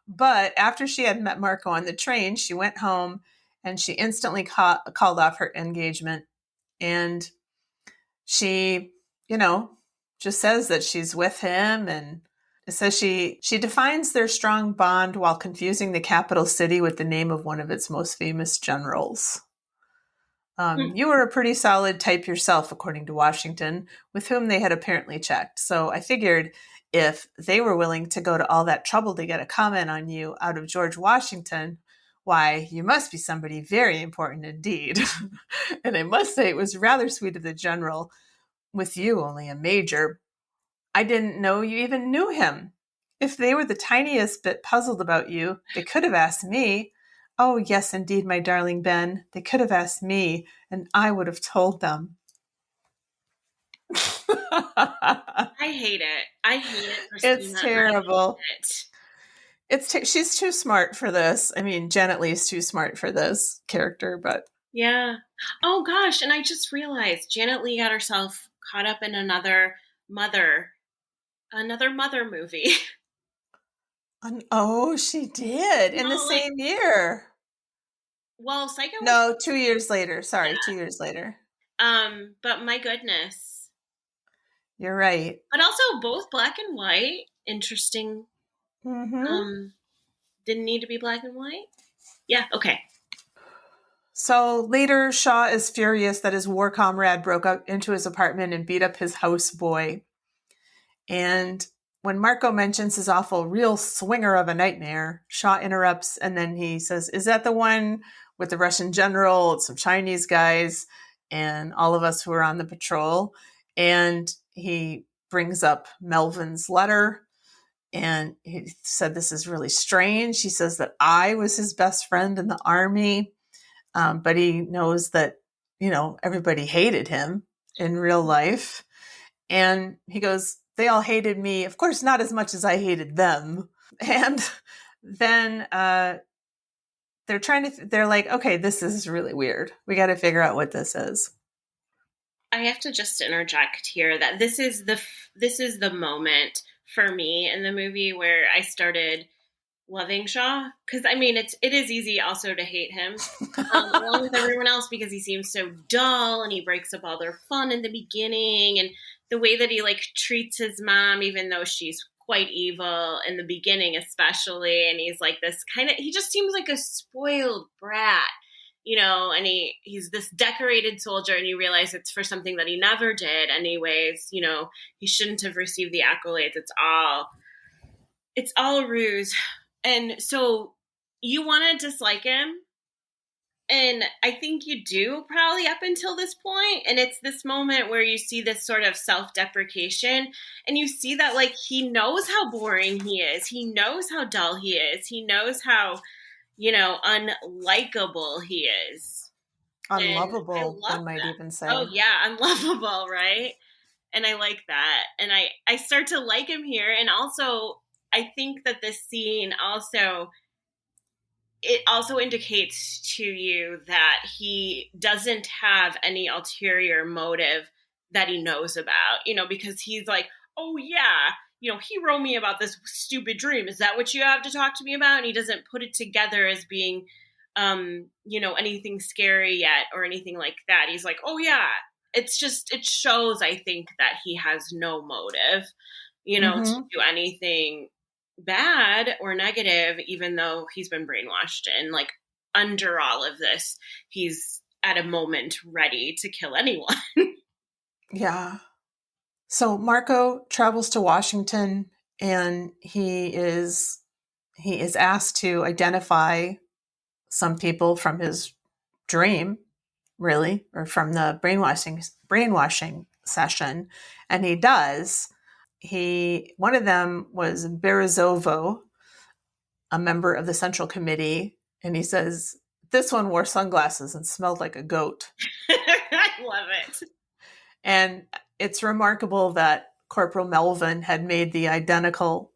But after she had met Marco on the train, she went home and she instantly called off her engagement. And she, just says that she's with him. And it says she defines their strong bond while confusing the capital city with the name of one of its most famous generals. You were a pretty solid type yourself, according to Washington, with whom they had apparently checked. So I figured if they were willing to go to all that trouble to get a comment on you out of George Washington, why, you must be somebody very important indeed. And I must say it was rather sweet of the general, with you only a major. I didn't know you even knew him. If they were the tiniest bit puzzled about you, they could have asked me. Oh, yes, indeed, my darling Ben. They could have asked me, and I would have told them. I hate it. I hate it. It's terrible. She's too smart for this. I mean, Janet Leigh's too smart for this character, but... Yeah. Oh, gosh, and I just realized Janet Leigh got herself caught up in another mother movie. Oh, she did in the same year. Well, Psycho. No, 2 years later. Sorry, yeah. 2 years later. But my goodness, you're right. But also both black and white. Interesting. Mm-hmm. Didn't need to be black and white. Yeah. Okay. So later, Shaw is furious that his war comrade broke up into his apartment and beat up his houseboy. And when Marco mentions his awful real swinger of a nightmare, Shaw interrupts and then he says, is that the one with the Russian general, some Chinese guys, and all of us who are on the patrol? And he brings up Melvin's letter and he said, this is really strange. He says that I was his best friend in the army, but he knows that, everybody hated him in real life. And he goes, they all hated me. Of course, not as much as I hated them. And then they're like, okay, this is really weird. We got to figure out what this is. I have to just interject here that this is the moment for me in the movie where I started loving Shaw, because I mean it is easy also to hate him along with everyone else because he seems so dull and he breaks up all their fun in the beginning, and the way that he like treats his mom, even though she's quite evil in the beginning especially, and he's like this he just seems like a spoiled brat, and he's this decorated soldier, and you realize it's for something that he never did anyways. He shouldn't have received the accolades. It's all a ruse. And so you want to dislike him, and I think you do probably up until this point. And it's this moment where you see this sort of self-deprecation, and you see that like he knows how boring he is. He knows how dull he is. He knows how, unlikable he is. Unlovable, one might even say. Oh yeah, unlovable, right? And I like that. And I start to like him here. And also, I think that this scene also indicates to you that he doesn't have any ulterior motive that he knows about, because he's like, oh yeah, he wrote me about this stupid dream. Is that what you have to talk to me about? And he doesn't put it together as being, anything scary yet or anything like that. He's like, oh yeah, it shows, I think, that he has no motive, to do anything bad or negative, even though he's been brainwashed. And like under all of this, he's at a moment ready to kill anyone. Yeah. So Marco travels to Washington, and he is asked to identify some people from his dream, really, or from the brainwashing session, and he does. One of them was Berizovo, a member of the Central Committee, and he says, this one wore sunglasses and smelled like a goat. I love it. And it's remarkable that Corporal Melvin had made the identical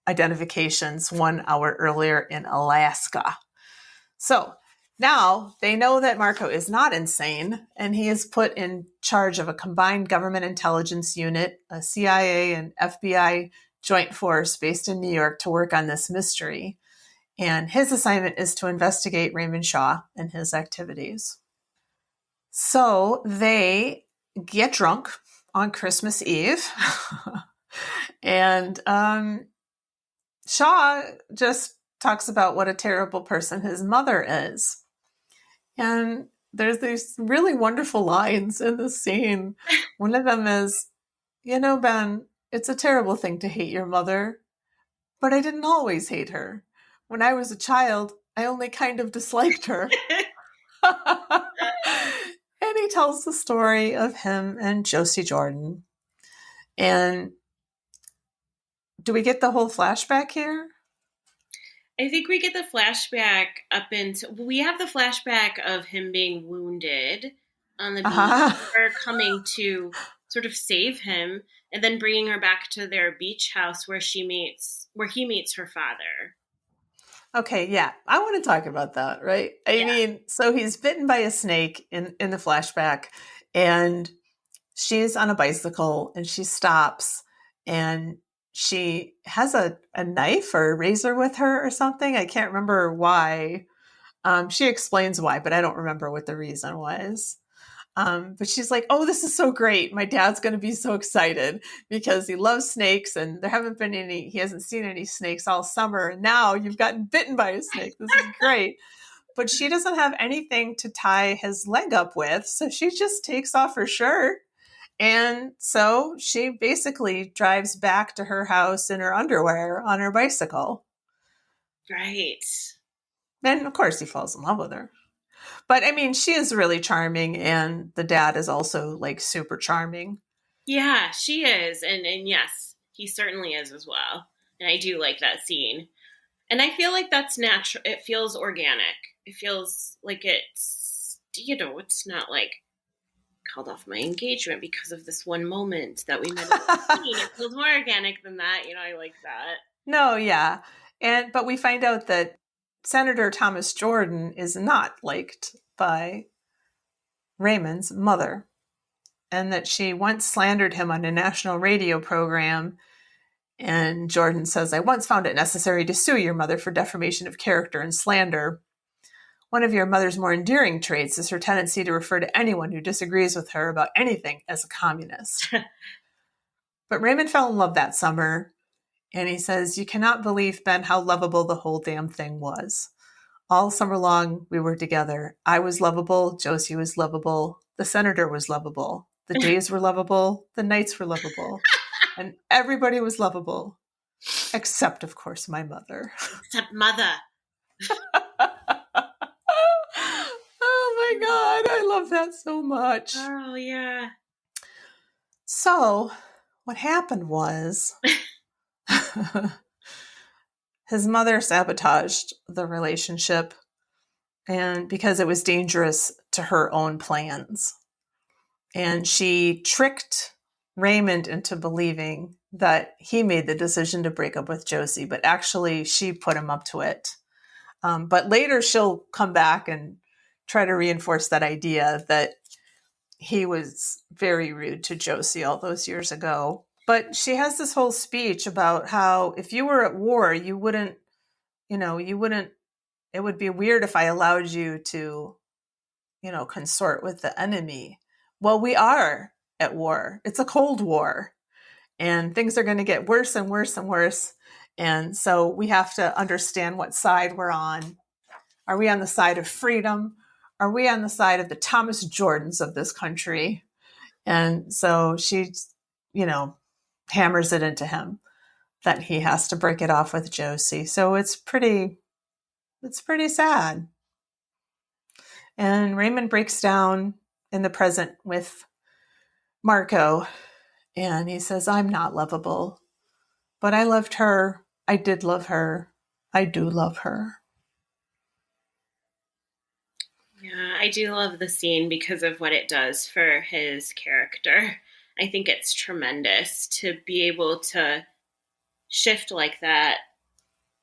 identifications 1 hour earlier in Alaska. So now they know that Marco is not insane, and he is put in charge of a combined government intelligence unit, a CIA and FBI joint force based in New York to work on this mystery. And his assignment is to investigate Raymond Shaw and his activities. So they get drunk on Christmas Eve. And Shaw just talks about what a terrible person his mother is. And there's these really wonderful lines in the scene. One of them is, Ben, it's a terrible thing to hate your mother, but I didn't always hate her. When I was a child, I only kind of disliked her. And he tells the story of him and Josie Jordan. And do we get the whole flashback here? I think we get the flashback we have the flashback of him being wounded on the beach, her coming to sort of save him, and then bringing her back to their beach house where he meets her father. Okay, yeah. I want to talk about that, right? I mean, so he's bitten by a snake in the flashback, and she's on a bicycle, and she stops, and she has a knife or a razor with her or something. I can't remember why. She explains why, but I don't remember what the reason was. But she's like, oh, this is so great. My dad's going to be so excited because he loves snakes, and he hasn't seen any snakes all summer. And now you've gotten bitten by a snake. This is great. But she doesn't have anything to tie his leg up with. So she just takes off her shirt. And so she basically drives back to her house in her underwear on her bicycle. Right. And of course he falls in love with her. But I mean, she is really charming, and the dad is also like super charming. Yeah, she is. And yes, he certainly is as well. And I do like that scene. And I feel like that's natural. It feels organic. It feels like it's not like called off my engagement because of this one moment that we met in the scene. It feels more organic than that. I like that. No, yeah. But we find out that Senator Thomas Jordan is not liked by Raymond's mother, and that she once slandered him on a national radio program. And Jordan says, I once found it necessary to sue your mother for defamation of character and slander. One of your mother's more endearing traits is her tendency to refer to anyone who disagrees with her about anything as a communist. But Raymond fell in love that summer. And he says, you cannot believe, Ben, how lovable the whole damn thing was. All summer long, we were together. I was lovable. Josie was lovable. The senator was lovable. The days were lovable. The nights were lovable. And everybody was lovable. Except, of course, my mother. Except mother. Oh, my God. I love that so much. Oh, yeah. So, what happened was... his mother sabotaged the relationship, and because it was dangerous to her own plans. And she tricked Raymond into believing that he made the decision to break up with Josie, but actually she put him up to it. But later she'll come back and try to reinforce that idea that he was very rude to Josie all those years ago. But she has this whole speech about how if you were at war, it would be weird if I allowed you to, consort with the enemy. Well, we are at war. It's a Cold War, and things are going to get worse and worse and worse. And so we have to understand what side we're on. Are we on the side of freedom? Are we on the side of the Thomas Jordans of this country? And so she, hammers it into him that he has to break it off with Josie. So it's pretty sad. And Raymond breaks down in the present with Marco, and he says, I'm not lovable, but I loved her. I did love her. I do love her. Yeah, I do love the scene because of what it does for his character. I think it's tremendous to be able to shift like that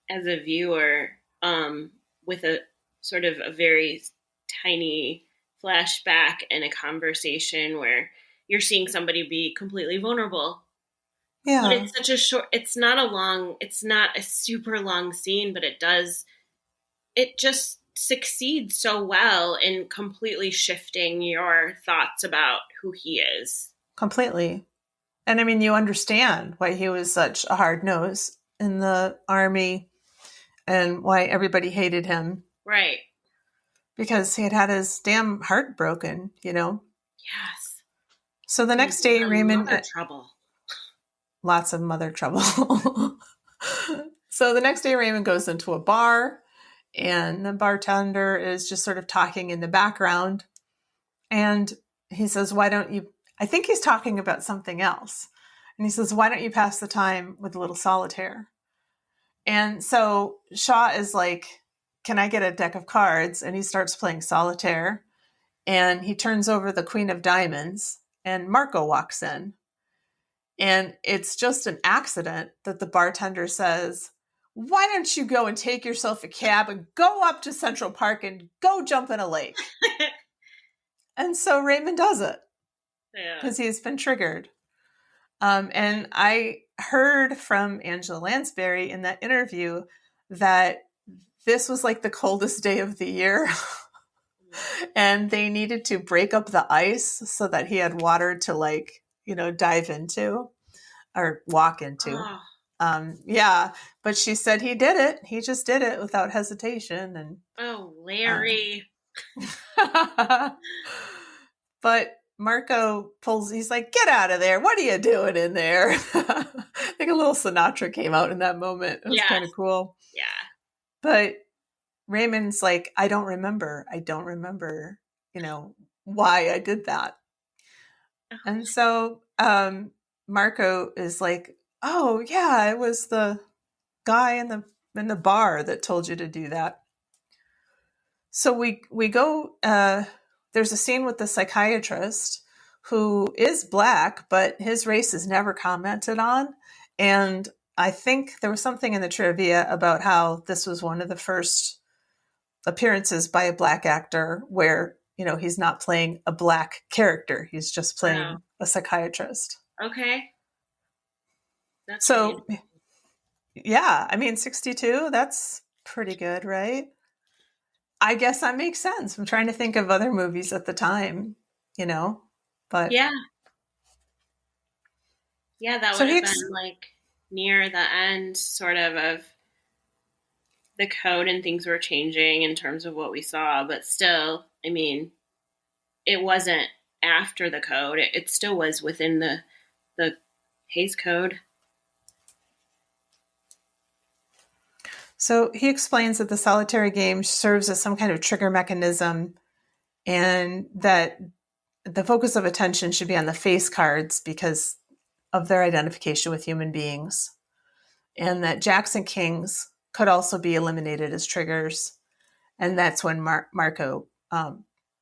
as a viewer, with a sort of a very tiny flashback and a conversation where you're seeing somebody be completely vulnerable. But Yeah, it's such a short, it's not a super long scene, but it just succeeds so well in completely shifting your thoughts about who he is. completely. And I mean, you understand why he was such a hard nose in the army and why everybody hated him, Right. because he had had his damn heart broken, you know? Yes. So the next day, Raymond, Mother trouble. lots of mother trouble. So the next day, Raymond goes into a bar, and the bartender is just sort of talking in the background. And he says, why don't you, I think he's talking about something else. And he says, why don't you pass the time with a little solitaire? And so Shaw is like, can I get a deck of cards? And he starts playing solitaire. And he turns over the Queen of Diamonds, and Marco walks in. And it's just an accident that the bartender says, why don't you go and take yourself a cab and go up to Central Park and go jump in a lake? And so Raymond does it because he's been triggered. And I heard from Angela Lansbury in that interview that this was like the coldest day of the year. And they needed to break up the ice so that he had water to dive into or walk into. Yeah, but she said he did it. He just did it without hesitation. And Larry. But Marco he's like, get out of there. What are you doing in there? I think a little Sinatra came out in that moment. It was kind of cool. Yeah. But Raymond's like, I don't remember, why I did that. And so Marco is like, oh yeah, it was the guy in the bar that told you to do that. So we go, there's a scene with the psychiatrist who is Black, but his race is never commented on. And I think there was something in the trivia about how this was one of the first appearances by a Black actor where, he's not playing a Black character. He's just playing a psychiatrist. Okay. That's so, yeah, I mean, 62, that's pretty good, right? I guess that makes sense. I'm trying to think of other movies at the time, but yeah, that would have been like near the end sort of the code, and things were changing in terms of what we saw, but still, I mean, it wasn't after the code. It still was within the Hays Code. So he explains that the solitary game serves as some kind of trigger mechanism, and that the focus of attention should be on the face cards because of their identification with human beings, and that jacks and kings could also be eliminated as triggers. And that's when Marco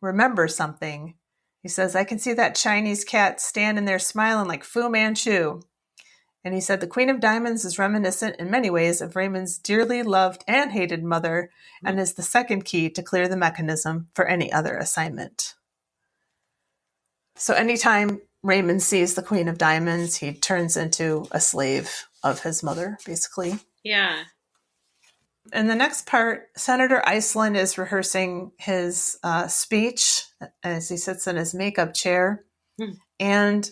remembers something. He says, I can see that Chinese cat standing there smiling like Fu Manchu. And he said, the Queen of Diamonds is reminiscent in many ways of Raymond's dearly loved and hated mother, and is the second key to clear the mechanism for any other assignment. So anytime Raymond sees the Queen of Diamonds, he turns into a slave of his mother, basically. Yeah. In the next part, Senator Iceland is rehearsing his speech as he sits in his makeup chair. And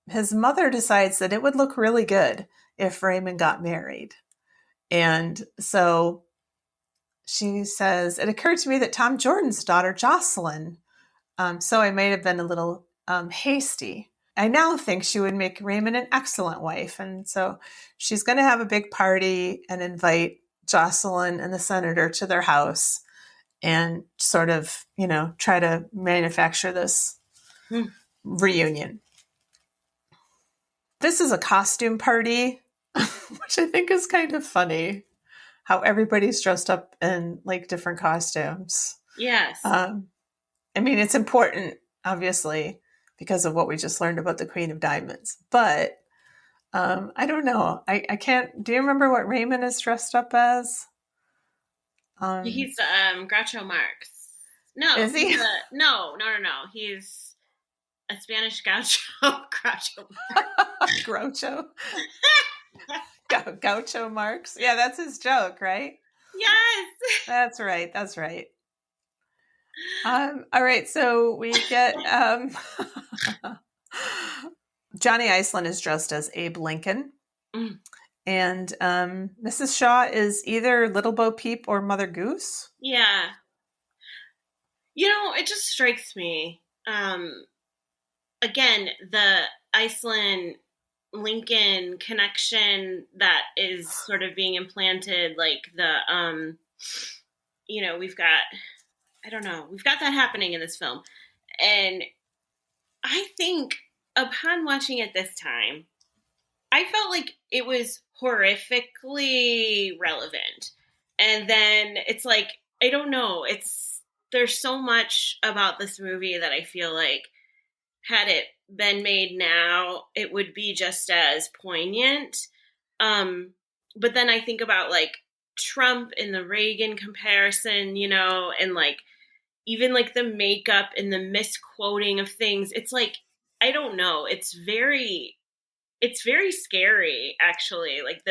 his mother decides that it would look really good if Raymond got married. And so she says, it occurred to me that Tom Jordan's daughter, Jocelyn, so I might have been a little hasty. I now think she would make Raymond an excellent wife. And so she's going to have a big party and invite Jocelyn and the senator to their house and sort of, try to manufacture this reunion. This is a costume party, which I think is kind of funny. How everybody's dressed up in like different costumes. Yes. I mean, it's important, obviously, because of what we just learned about the Queen of Diamonds. But I don't know. I can't. Do you remember what Raymond is dressed up as? He's Groucho Marx. No, Is he? No. He's a Spanish gaucho. Groucho Marx. Groucho. Gaucho Marx. Yeah, that's his joke, right? Yes. That's right. That's right. All right. So we get Johnny Iceland is dressed as Abe Lincoln. Mm. And Mrs. Shaw is either Little Bo Peep or Mother Goose. Yeah. You know, it just strikes me. Again, the Iceland Lincoln connection that is sort of being implanted, like the we've got that happening in this film. And I think upon watching it this time, I felt like it was horrifically relevant. And then it's like, I don't know, there's so much about this movie that I feel like had it been made now, it would be just as poignant. But then I think about like Trump and the Reagan comparison, and like even like the makeup and the misquoting of things. It's like, I don't know. It's very scary, actually. Like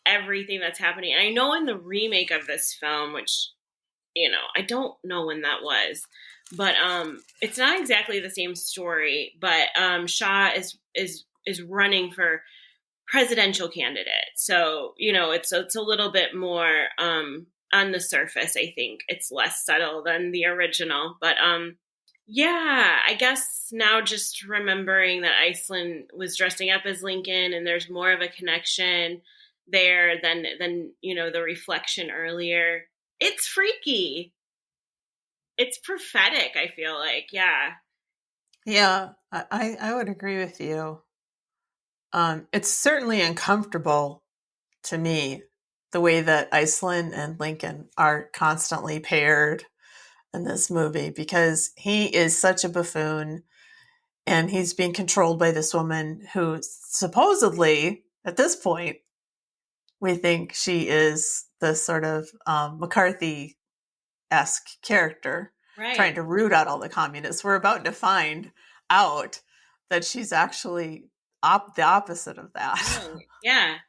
everything that's happening. And I know in the remake of this film, which, I don't know when that was, but it's not exactly the same story. But Shaw is running for presidential candidate, so it's a little bit more on the surface. I think it's less subtle than the original, but yeah, I guess now just remembering that Iceland was dressing up as Lincoln, and there's more of a connection there than the reflection earlier. It's freaky. It's prophetic, I feel like. Yeah. Yeah, I would agree with you. It's certainly uncomfortable to me, the way that Iceland and Lincoln are constantly paired in this movie, because he is such a buffoon and he's being controlled by this woman who supposedly, at this point, we think she is the sort of McCarthy-esque character, Right. trying to root out all the communists. We're about to find out that she's actually the opposite of that. Oh, yeah.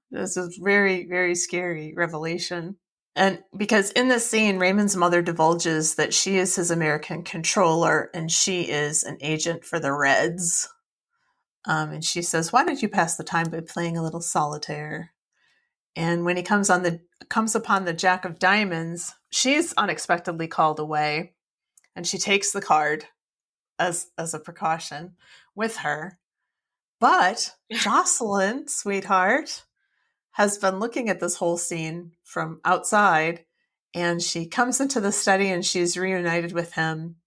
This is very, very scary revelation. And because in this scene, Raymond's mother divulges that she is his American controller and she is an agent for the Reds. And she says, "Why don't you pass the time by playing a little solitaire?" And when he comes upon the Jack of Diamonds, she's unexpectedly called away, and she takes the card as a precaution with her. But Jocelyn, sweetheart, has been looking at this whole scene from outside, and she comes into the study and she's reunited with him,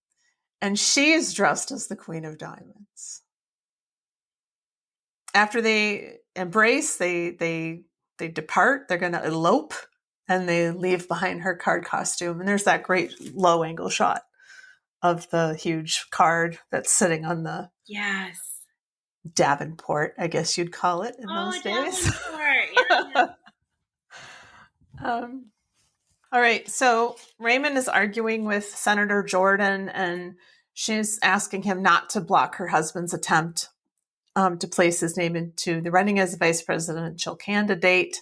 and she is dressed as the Queen of Diamonds. After they embrace, they depart. They're going to elope, and they leave behind her card costume. And there's that great low angle shot of the huge card that's sitting on the Yes. Davenport, I guess you'd call it in those days. Davenport. Yeah. All right. So Raymond is arguing with Senator Jordan, and she's asking him not to block her husband's attempt to place his name into the running as a vice presidential candidate.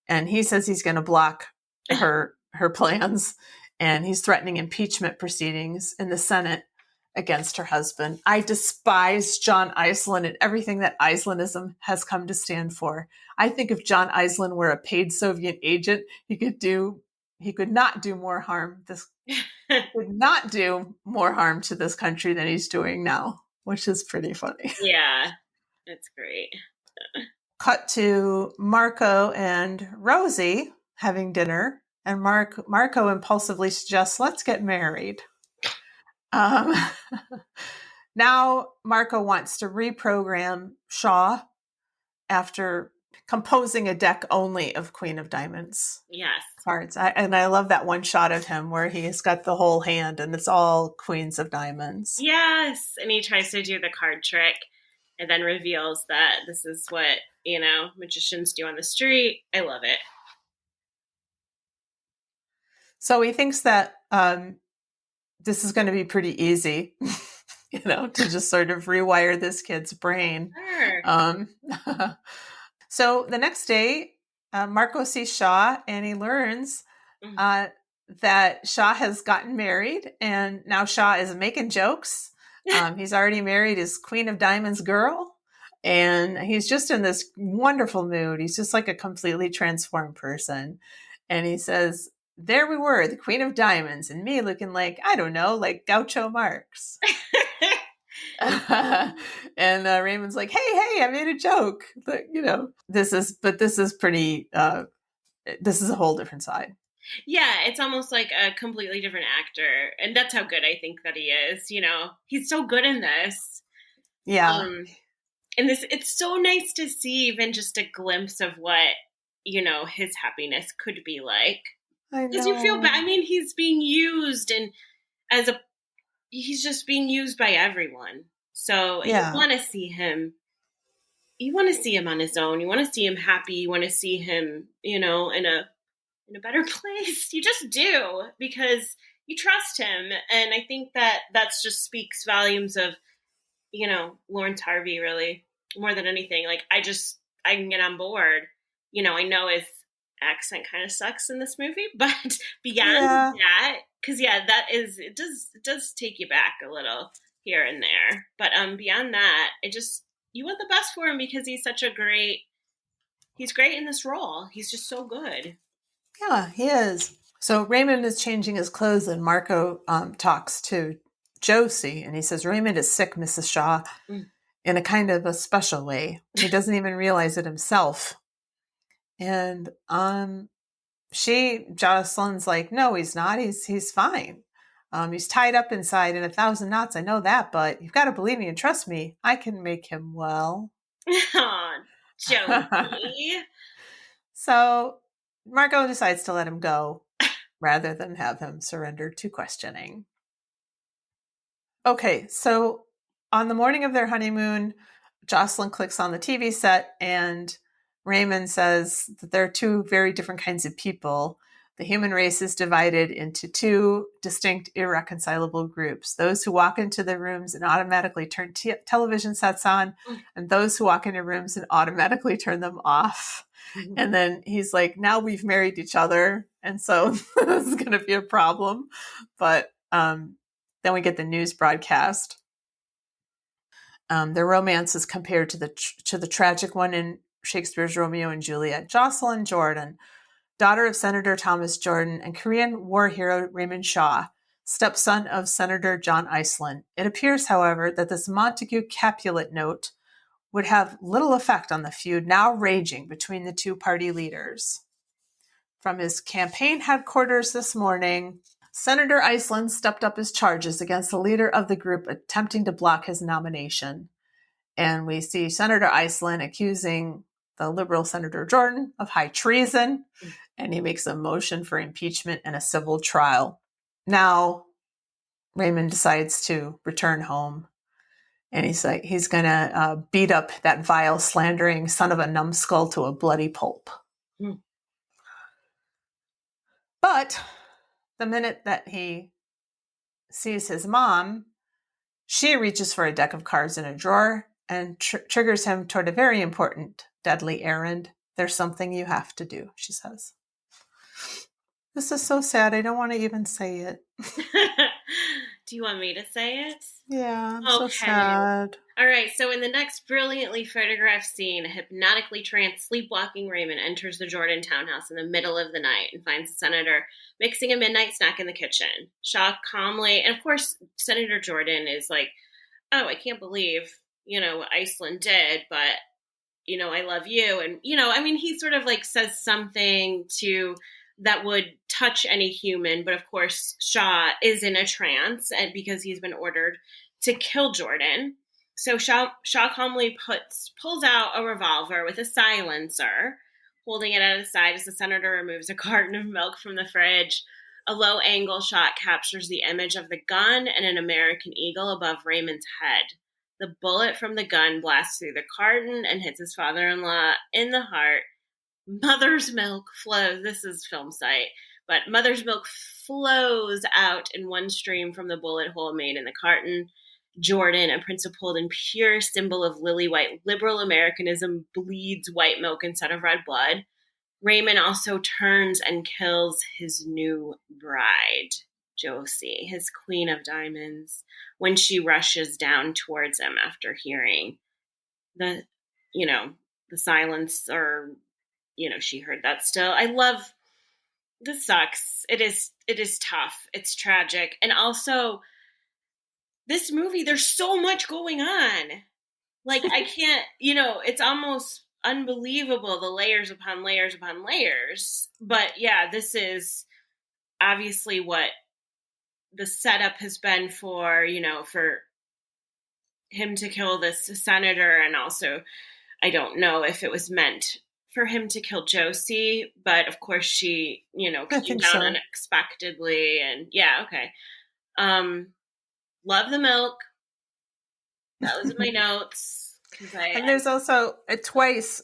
And he says he's going to block her plans, and he's threatening impeachment proceedings in the Senate against her husband. I despise John Iceland and everything that Icelandism has come to stand for. I think if John Iceland were a paid Soviet agent, he could not do more harm. This would not do more harm to this country than he's doing now, which is pretty funny. Yeah, that's great. Cut to Marco and Rosie having dinner, and Marco impulsively suggests, "Let's get married." Now Marco wants to reprogram Shaw after composing a deck only of Queen of Diamonds Yes. cards. I love that one shot of him where he's got the whole hand and it's all Queens of Diamonds. Yes. And he tries to do the card trick and then reveals that this is what, magicians do on the street. I love it. So he thinks that this is going to be pretty easy, to just sort of rewire this kid's brain. Sure. So the next day, Marco sees Shaw and he learns that Shaw has gotten married and now Shaw is making jokes. He's already married his Queen of Diamonds girl and he's just in this wonderful mood. He's just like a completely transformed person. And he says, there we were, the Queen of Diamonds, and me looking like, I don't know, like Groucho Marx. And Raymond's like, hey, I made a joke. But, this is pretty, this is a whole different side. Yeah, it's almost like a completely different actor. And that's how good I think that he is. He's so good in this. Yeah. And it's so nice to see even just a glimpse of what, his happiness could be like. Because you feel bad. I mean, he's being used and he's just being used by everyone. So yeah. You want to see him on his own. You want to see him happy. You want to see him, in a better place. You just do because you trust him. And I think that's just speaks volumes of, Lawrence Harvey really more than anything. Like I can get on board. I know his accent kind of sucks in this movie, but beyond that, because it does take you back a little here and there. But beyond that, you want the best for him because he's great in this role. He's just so good. Yeah, he is. So Raymond is changing his clothes and Marco talks to Josie and he says, Raymond is sick, Mrs. Shaw, in a kind of a special way. He doesn't even realize it himself. And Jocelyn's like, no, he's not. He's fine. He's tied up inside in 1,000 knots. I know that, but you've got to believe me and trust me. I can make him well. Aw, Josie. So Marco decides to let him go rather than have him surrender to questioning. Okay, so on the morning of their honeymoon, Jocelyn clicks on the TV set and Raymond says that there are two very different kinds of people. The human race is divided into two distinct, irreconcilable groups. Those who walk into the rooms and automatically turn television sets on, and those who walk into rooms and automatically turn them off. And then he's like, now we've married each other, and so this is going to be a problem. But then we get the news broadcast. Their romance is compared to the tragic one in Shakespeare's Romeo and Juliet. Jocelyn Jordan, daughter of Senator Thomas Jordan and Korean war hero Raymond Shaw, stepson of Senator John Iceland. It appears, however, that this Montague Capulet note would have little effect on the feud now raging between the two party leaders. From his campaign headquarters this morning, Senator Iceland stepped up his charges against the leader of the group attempting to block his nomination. And we see Senator Iceland accusing the liberal Senator Jordan of high treason, and he makes a motion for impeachment and a civil trial. Now, Raymond decides to return home, and he's going to beat up that vile, slandering son of a numbskull to a bloody pulp. But the minute that he sees his mom, she reaches for a deck of cards in a drawer and triggers him toward a very important, deadly errand. There's something you have to do, she says. This is so sad. I don't want to even say it. Do you want me to say it? Yeah, I'm so sad. All right, so in the next brilliantly photographed scene, a hypnotically tranced, sleepwalking Raymond enters the Jordan townhouse in the middle of the night and finds the senator mixing a midnight snack in the kitchen. Shaw calmly, and of course, Senator Jordan is like, oh, I can't believe, what Iceland did, but, I love you. And, he sort of like says something that would touch any human. But of course, Shaw is in a trance because he's been ordered to kill Jordan. So Shaw calmly pulls out a revolver with a silencer, holding it at his side as the senator removes a carton of milk from the fridge. A low-angle shot captures the image of the gun and an American eagle above Raymond's head. The bullet from the gun blasts through the carton and hits his father-in-law in the heart. Mother's milk flows. This is film site, but mother's milk flows out in one stream from the bullet hole made in the carton. Jordan, a principled and pure symbol of lily-white liberal Americanism, bleeds white milk instead of red blood. Raymond also turns and kills his new bride, Josie, his queen of diamonds, when she rushes down towards him after hearing the silence, or, she heard that still. I love, this sucks. It is tough. It's tragic. And also, this movie, there's so much going on. Like, I can't, it's almost unbelievable, the layers upon layers upon layers. But yeah, this is obviously what the setup has been for him to kill this senator. And also, I don't know if it was meant for him to kill Josie, but of course she, came down unexpectedly. And yeah, okay. Love the milk. That was in my notes. And there's also twice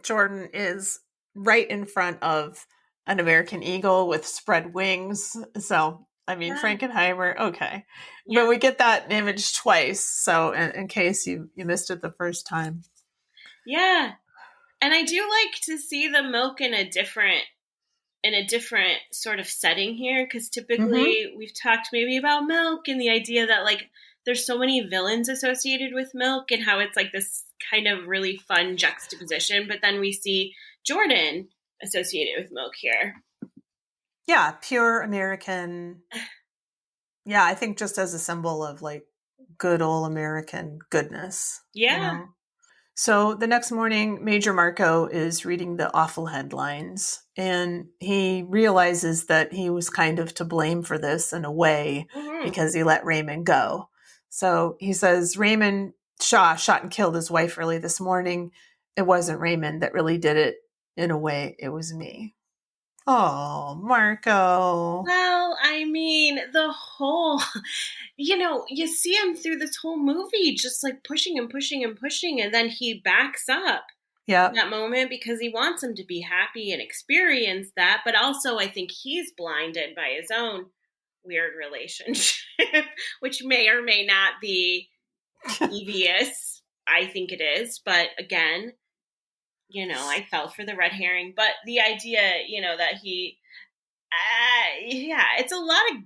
Jordan is right in front of an American eagle with spread wings. So, I mean, yeah. Frankenheimer, okay. Yeah. But we get that image twice. So in case you missed it the first time. Yeah. And I do like to see the milk in a different sort of setting here, because typically we've talked maybe about milk and the idea that like there's so many villains associated with milk and how it's like this kind of really fun juxtaposition, but then we see Jordan associated with milk here. Yeah, pure American. Yeah, I think just as a symbol of like good old American goodness. Yeah. So the next morning, Major Marco is reading the awful headlines, and he realizes that he was kind of to blame for this in a way because he let Raymond go. So he says, Raymond Shaw shot and killed his wife early this morning. It wasn't Raymond that really did it. In a way, it was me. Oh, Marco. Well, I mean, the whole, you see him through this whole movie just like pushing and pushing and pushing, and then he backs up that moment because he wants him to be happy and experience that. But also, I think he's blinded by his own weird relationship, which may or may not be devious. I think it is. But again, I fell for the red herring. But the idea, that he, it's a lot of,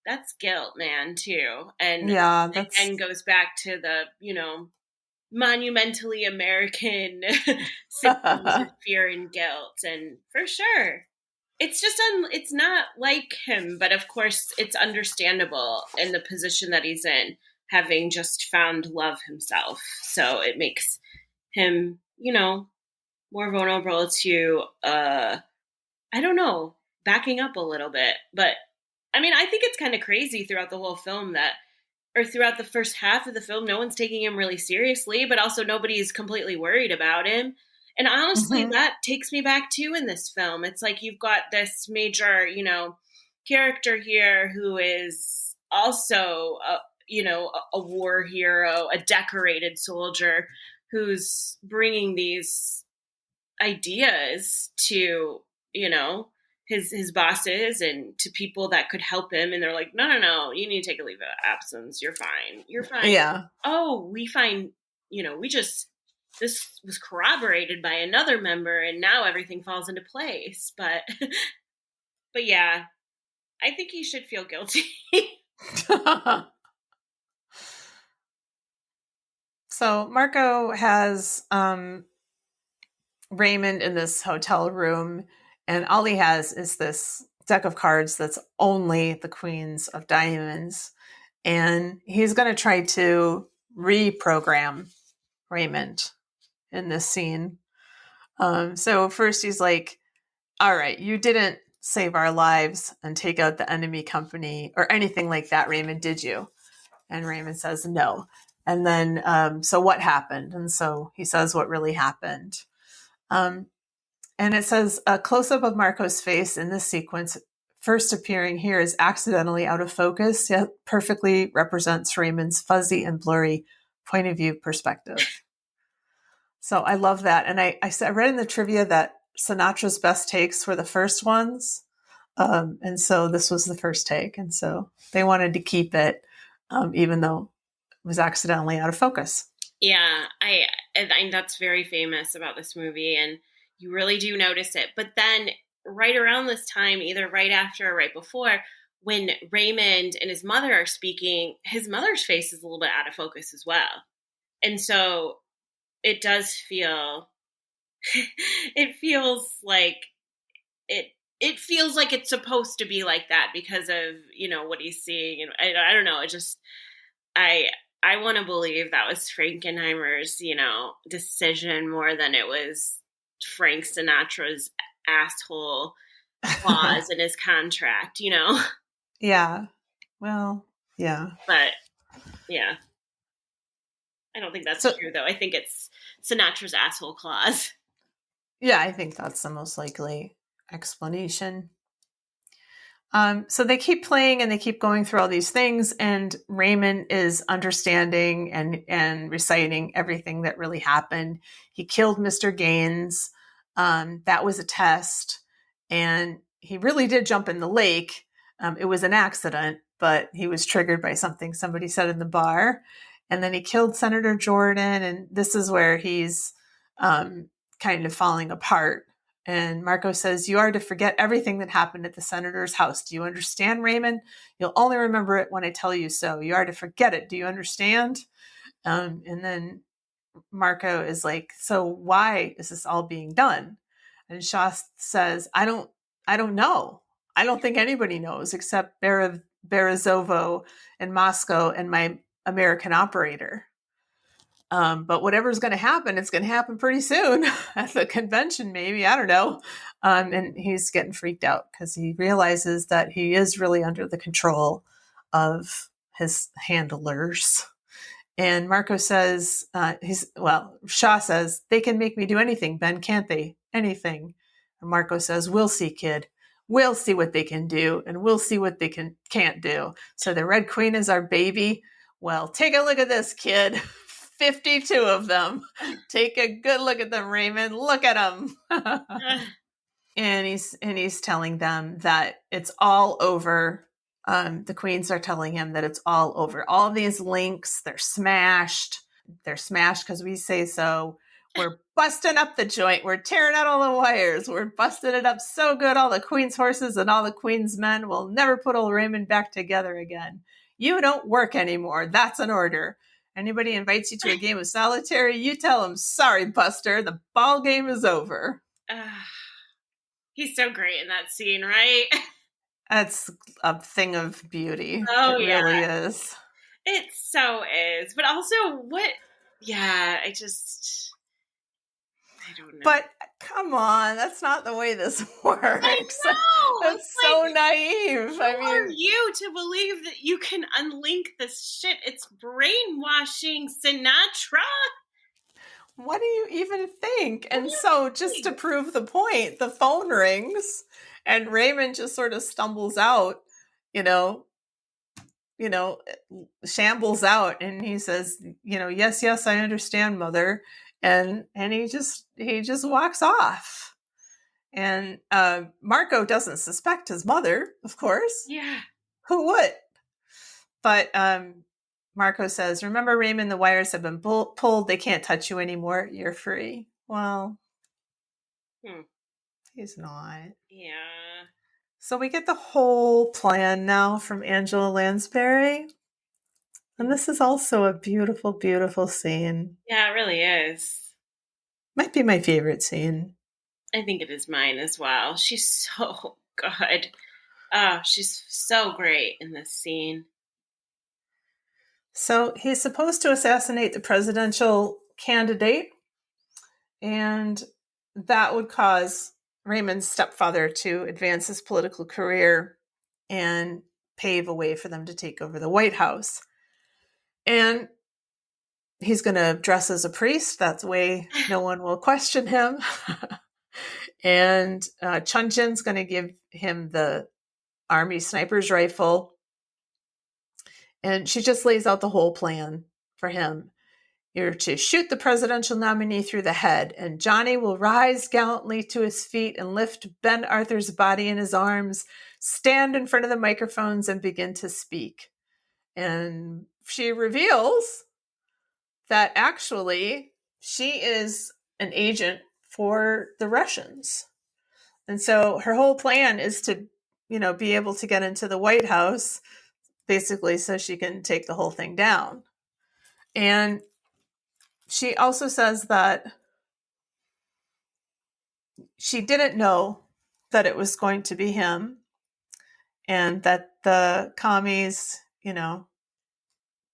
that's guilt, man, too. And again, goes back to the, monumentally American symptoms of fear and guilt. And for sure, it's just, it's not like him, but of course it's understandable in the position that he's in, having just found love himself. So it makes him, more vulnerable to, I don't know, backing up a little bit. But I mean, I think it's kind of crazy throughout the whole film or throughout the first half of the film, no one's taking him really seriously, but also nobody's completely worried about him. And honestly, that takes me back too in this film. It's like you've got this major, character here who is also, a war hero, a decorated soldier who's bringing these ideas to, his bosses and to people that could help him. And they're like, no, you need to take a leave of absence. You're fine. Yeah. Oh, we find, this was corroborated by another member and now everything falls into place. But yeah, I think he should feel guilty. So Marco has Raymond in this hotel room, and all he has is this deck of cards that's only the queens of diamonds. And he's going to try to reprogram Raymond in this scene. So first he's like, all right, you didn't save our lives and take out the enemy company or anything like that, Raymond, did you? And Raymond says no. And then, so what happened? And so he says what really happened. And it says a close-up of Marco's face in this sequence, first appearing here, is accidentally out of focus, yet perfectly represents Raymond's fuzzy and blurry point of view perspective. So I love that. And I read in the trivia that Sinatra's best takes were the first ones. And so this was the first take. And so they wanted to keep it, even though it was accidentally out of focus. Yeah, I that's very famous about this movie, and you really do notice it. But then right around this time, either right after or right before, when Raymond and his mother are speaking, his mother's face is a little bit out of focus as well. And so it does feel it feels like it feels like it's supposed to be like that because of, what he's seeing. And I don't know, it just I want to believe that was Frankenheimer's, decision more than it was Frank Sinatra's asshole clause in his contract, Yeah. Well, yeah. But yeah, I don't think that's true though. I think it's Sinatra's asshole clause. Yeah, I think that's the most likely explanation. So they keep playing and they keep going through all these things, and Raymond is understanding and reciting everything that really happened. He killed Mr. Gaines. That was a test, and he really did jump in the lake. It was an accident, but he was triggered by something somebody said in the bar. And then he killed Senator Jordan, and this is where he's kind of falling apart. And Marco says, "You are to forget everything that happened at the senator's house. Do you understand, Raymond? You'll only remember it when I tell you so. You are to forget it. Do you understand?" And then Marco is like, "So why is this all being done?" And Shaw says, I don't know. I don't think anybody knows except Berizovo in Moscow and my American operator. But whatever's going to happen, it's going to happen pretty soon at the convention, maybe. I don't know. And he's getting freaked out because he realizes that he is really under the control of his handlers. And Marco says, Shaw says, "They can make me do anything, Ben, can't they? Anything." And Marco says, "We'll see, kid. We'll see what they can do, and we'll see what they can't do. So the Red Queen is our baby? Well, take a look at this, kid. 52 of them. Take a good look at them, Raymond. Look at them." And he's telling them that it's all over. The queens are telling him that it's all over. All of these links, they're smashed. They're smashed because we say so. We're busting up the joint. We're tearing out all the wires. We're busting it up so good. All the queen's horses and all the queen's men will never put old Raymond back together again. You don't work anymore. That's an order. Anybody invites you to a game of solitaire, you tell them, "Sorry, Buster, the ball game is over." He's so great in that scene, right? That's a thing of beauty. Oh, it yeah. really is. It so is. But also, I don't know. But come on, that's not the way this works. I know! That's so naive. Who are you to believe that you can unlink this shit? It's brainwashing Sinatra. What do you even think? And so just to prove the point, the phone rings and Raymond just sort of stumbles out, shambles out, and he says, "Yes, I understand, Mother." And he just walks off. And Marco doesn't suspect his mother, of course. Yeah. Who would? But Marco says, "Remember, Raymond, the wires have been pulled. They can't touch you anymore. You're free." Well, he's not. Yeah. So we get the whole plan now from Angela Lansbury. And this is also a beautiful, beautiful scene. Yeah, it really is. Might be my favorite scene. I think it is mine as well. She's so good. Oh, she's so great in this scene. So he's supposed to assassinate the presidential candidate, and that would cause Raymond's stepfather to advance his political career and pave a way for them to take over the White House. And he's going to dress as a priest. That's way no one will question him. And Chunjin's going to give him the army sniper's rifle. And she just lays out the whole plan for him. You're to shoot the presidential nominee through the head, and Johnny will rise gallantly to his feet and lift Ben Arthur's body in his arms, stand in front of the microphones, and begin to speak. And she reveals that actually she is an agent for the Russians. And so her whole plan is to, be able to get into the White House, basically, so she can take the whole thing down. And she also says that she didn't know that it was going to be him, and that the commies,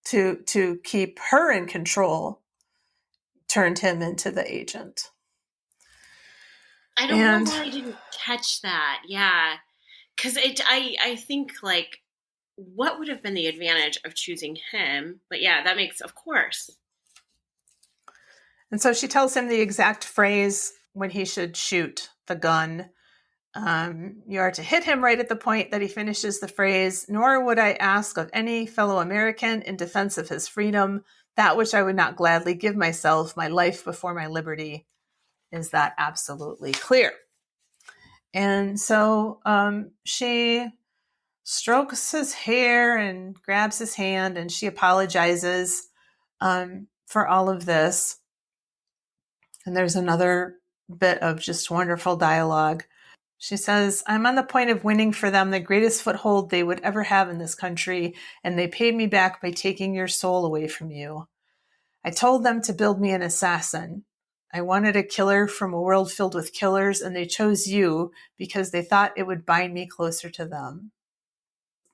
to keep her in control, turned him into the agent. I don't know why I didn't catch that. Yeah. Because I think, like, what would have been the advantage of choosing him? But yeah, that makes, of course. And so she tells him the exact phrase when he should shoot the gun. You are to hit him right at the point that he finishes the phrase, nor would I ask of any fellow American in defense of his freedom that which I would not gladly give myself, my life before my liberty. Is that absolutely clear? And so she strokes his hair and grabs his hand, and she apologizes for all of this. And there's another bit of just wonderful dialogue. She says, I'm on the point of winning for them the greatest foothold they would ever have in this country, and they paid me back by taking your soul away from you. I told them to build me an assassin. I wanted a killer from a world filled with killers, and they chose you because they thought it would bind me closer to them.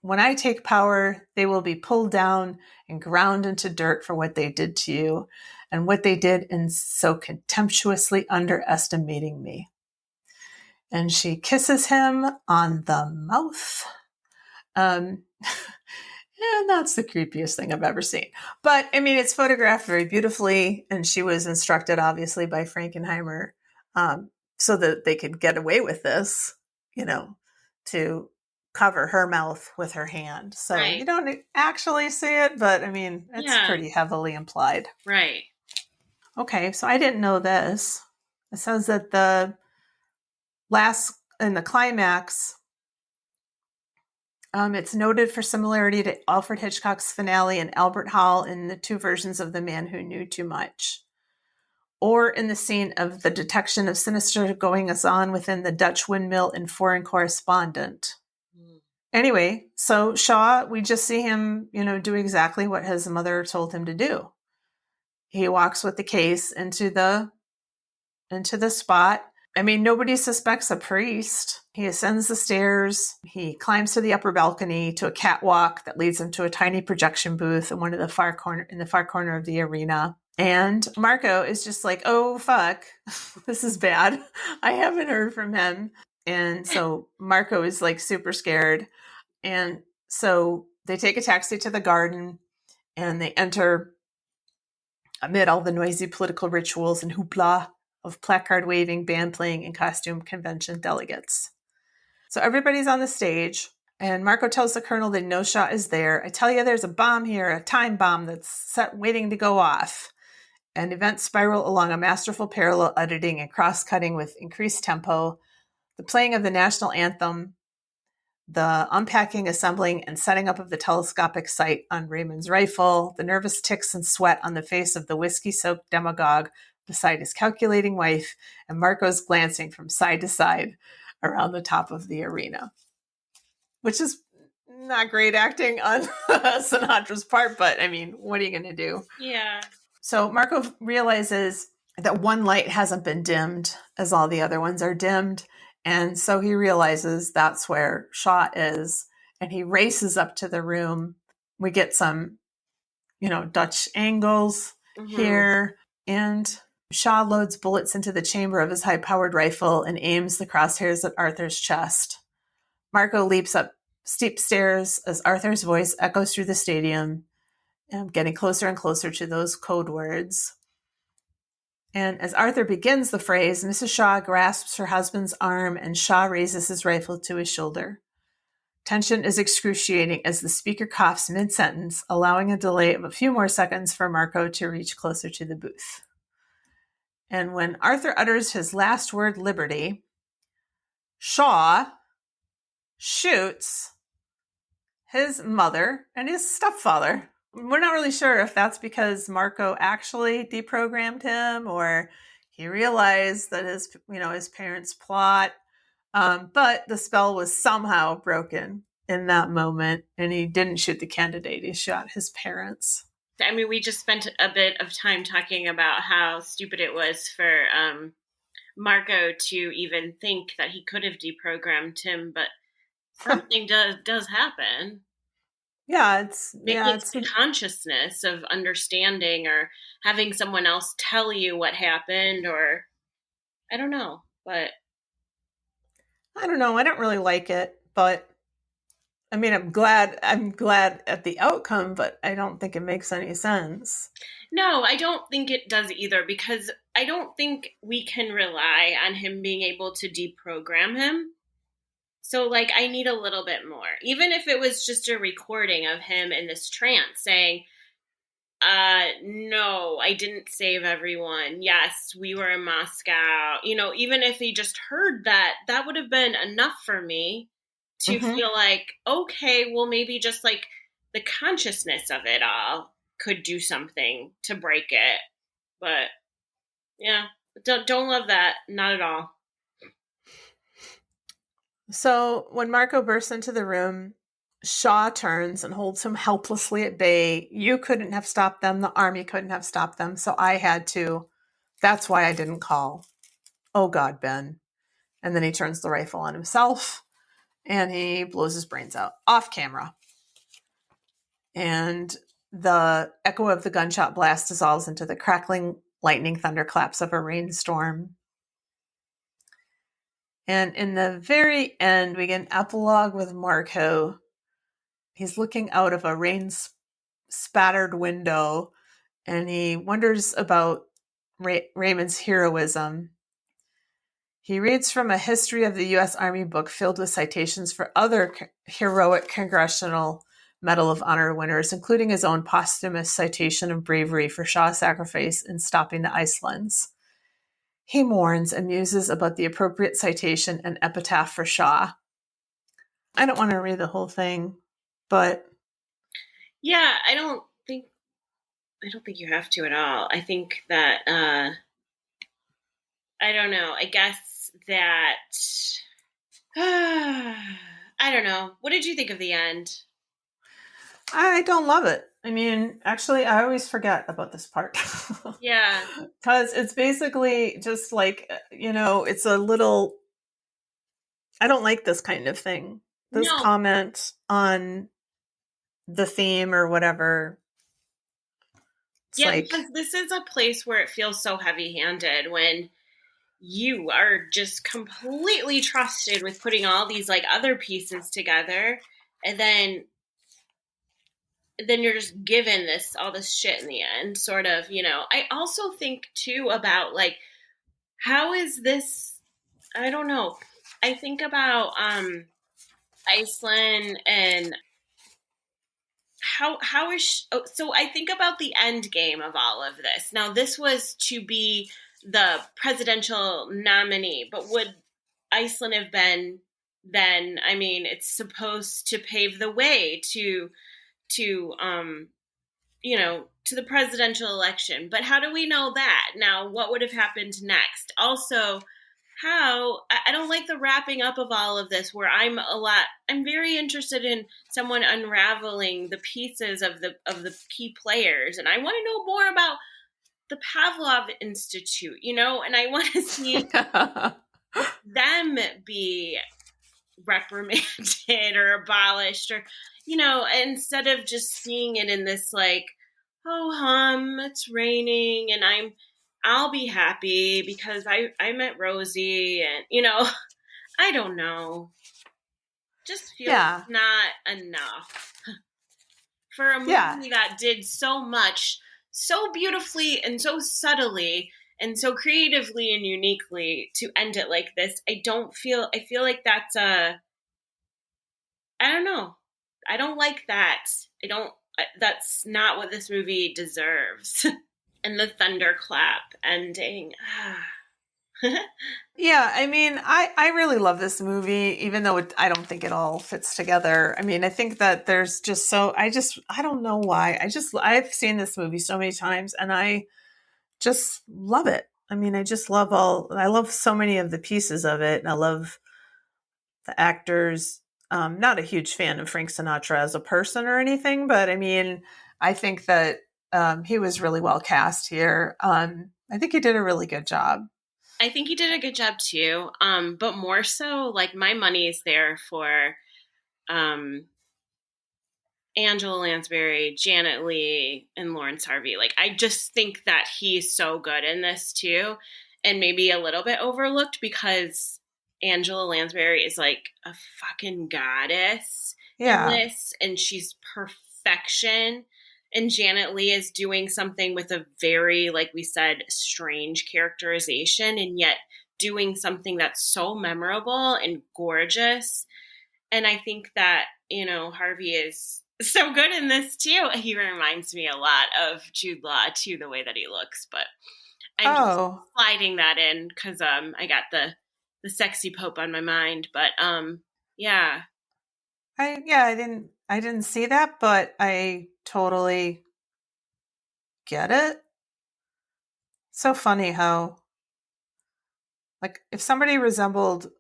When I take power, they will be pulled down and ground into dirt for what they did to you and what they did in so contemptuously underestimating me. And she kisses him on the mouth. And that's the creepiest thing I've ever seen. But, I mean, it's photographed very beautifully, and she was instructed, obviously, by Frankenheimer so that they could get away with this, to cover her mouth with her hand. So right. You don't actually see it, but, I mean, it's pretty heavily implied. Right. Okay, so I didn't know this. It says that in the climax, it's noted for similarity to Alfred Hitchcock's finale in Albert Hall in the two versions of The Man Who Knew Too Much, or in the scene of the detection of sinister goings-on within the Dutch windmill in Foreign Correspondent. Anyway, so Shaw, we just see him, do exactly what his mother told him to do. He walks with the case into the spot. I mean, nobody suspects a priest. He ascends the stairs. He climbs to the upper balcony to a catwalk that leads him to a tiny projection booth in the far corner of the arena. And Marco is just like, oh, fuck, this is bad. I haven't heard from him. And so Marco is like super scared. And so they take a taxi to the garden, and they enter amid all the noisy political rituals and hoopla of placard waving, band playing, and costume convention delegates. So everybody's on the stage, and Marco tells the colonel that no shot is there. I tell you, there's a bomb here, a time bomb that's set waiting to go off. And events spiral along a masterful parallel editing and cross-cutting with increased tempo. The playing of the national anthem, the unpacking, assembling, and setting up of the telescopic sight on Raymond's rifle, the nervous ticks and sweat on the face of the whiskey-soaked demagogue beside his calculating wife, and Marco's glancing from side to side around the top of the arena. Which is not great acting on Sinatra's part, but I mean, what are you going to do? Yeah. So Marco realizes that one light hasn't been dimmed as all the other ones are dimmed. And so he realizes that's where Shaw is, and he races up to the room. We get some, Dutch angles here, and Shaw loads bullets into the chamber of his high-powered rifle and aims the crosshairs at Arthur's chest. Marco leaps up steep stairs as Arthur's voice echoes through the stadium, getting closer and closer to those code words. And as Arthur begins the phrase, Mrs. Shaw grasps her husband's arm and Shaw raises his rifle to his shoulder. Tension is excruciating as the speaker coughs mid-sentence, allowing a delay of a few more seconds for Marco to reach closer to the booth. And when Arthur utters his last word, liberty, Shaw shoots his mother and his stepfather. We're not really sure if that's because Marco actually deprogrammed him or he realized that his parents' plot. But the spell was somehow broken in that moment, and he didn't shoot the candidate. He shot his parents. I mean, we just spent a bit of time talking about how stupid it was for Marco to even think that he could have deprogrammed him, but something does happen. Yeah, Maybe it's the consciousness of understanding or having someone else tell you what happened, or I don't know, but I don't know. I don't really like it, but I mean, I'm glad at the outcome, but I don't think it makes any sense. No, I don't think it does either, because I don't think we can rely on him being able to deprogram him. So, like, I need a little bit more. Even if it was just a recording of him in this trance saying, no, I didn't save everyone. Yes, we were in Moscow. Even if he just heard that, that would have been enough for me to feel like, okay, well, maybe just like the consciousness of it all could do something to break it. But yeah, don't love that. Not at all. So when Marco bursts into the room, Shaw turns and holds him helplessly at bay. You couldn't have stopped them. The army couldn't have stopped them. So I had to. That's why I didn't call. Oh, God, Ben. And then he turns the rifle on himself and he blows his brains out off camera. And the echo of the gunshot blast dissolves into the crackling lightning thunderclaps of a rainstorm. And in the very end, we get an epilogue with Marco. He's looking out of a rain-spattered window, and he wonders about Raymond's heroism. He reads from a history of the U.S. Army book filled with citations for other heroic Congressional Medal of Honor winners, including his own posthumous citation of bravery for Shaw's sacrifice in stopping the Icelands. He mourns and muses about the appropriate citation and epitaph for Shaw. I don't want to read the whole thing, but yeah, I don't think you have to at all. I think that I don't know. I guess that I don't know. What did you think of the end? I don't love it. I mean, actually, I always forget about this part. Yeah. Because it's basically just like, it's a little, I don't like this kind of thing. This comment on the theme or whatever. Because this is a place where it feels so heavy-handed when you are just completely trusted with putting all these like other pieces together, and then you're just given all this shit in the end, sort of. I also think too about like, how is this? I don't know. I think about Iceland and how is so I think about the end game of all of this. Now, this was to be the presidential nominee, but would Iceland have been then? I mean, it's supposed to pave the way to the presidential election. But how do we know that? Now, what would have happened next? Also, I don't like the wrapping up of all of this, where I'm very interested in someone unraveling the pieces of the key players, and I want to know more about the Pavlov Institute, and I want to see them be reprimanded or abolished, or instead of just seeing it in this like, oh it's raining and I'll be happy because I met Rosie, and I don't know, just feels not enough for a Yeah. movie that did so much, so beautifully and so subtly and so creatively and uniquely, to end it like this. I feel like that's I don't know. I don't like that. That's not what this movie deserves. And the thunderclap ending. Yeah, I mean, I really love this movie, even though I don't think it all fits together. I mean, I think that there's just I don't know why. I've seen this movie so many times and I just love it. I mean, I love so many of the pieces of it. And I love the actors. Not a huge fan of Frank Sinatra as a person or anything, but I mean, I think that he was really well cast here. I think he did a really good job. I think he did a good job too. But more so, like, my money is there for um, Angela Lansbury, Janet Leigh, and Lawrence Harvey. Like, I just think that he's so good in this too, and maybe a little bit overlooked because Angela Lansbury is like a fucking goddess in Yeah. this, and she's perfection. And Janet Leigh is doing something with a very, like we said, strange characterization, and yet doing something that's so memorable and gorgeous. And I think that, Harvey is so good in this too. He reminds me a lot of Jude Law too, the way that he looks. But I'm just Oh, sliding that in because I got the sexy Pope on my mind. But yeah. I didn't see that, but I totally get it. So funny how, like, if somebody resembled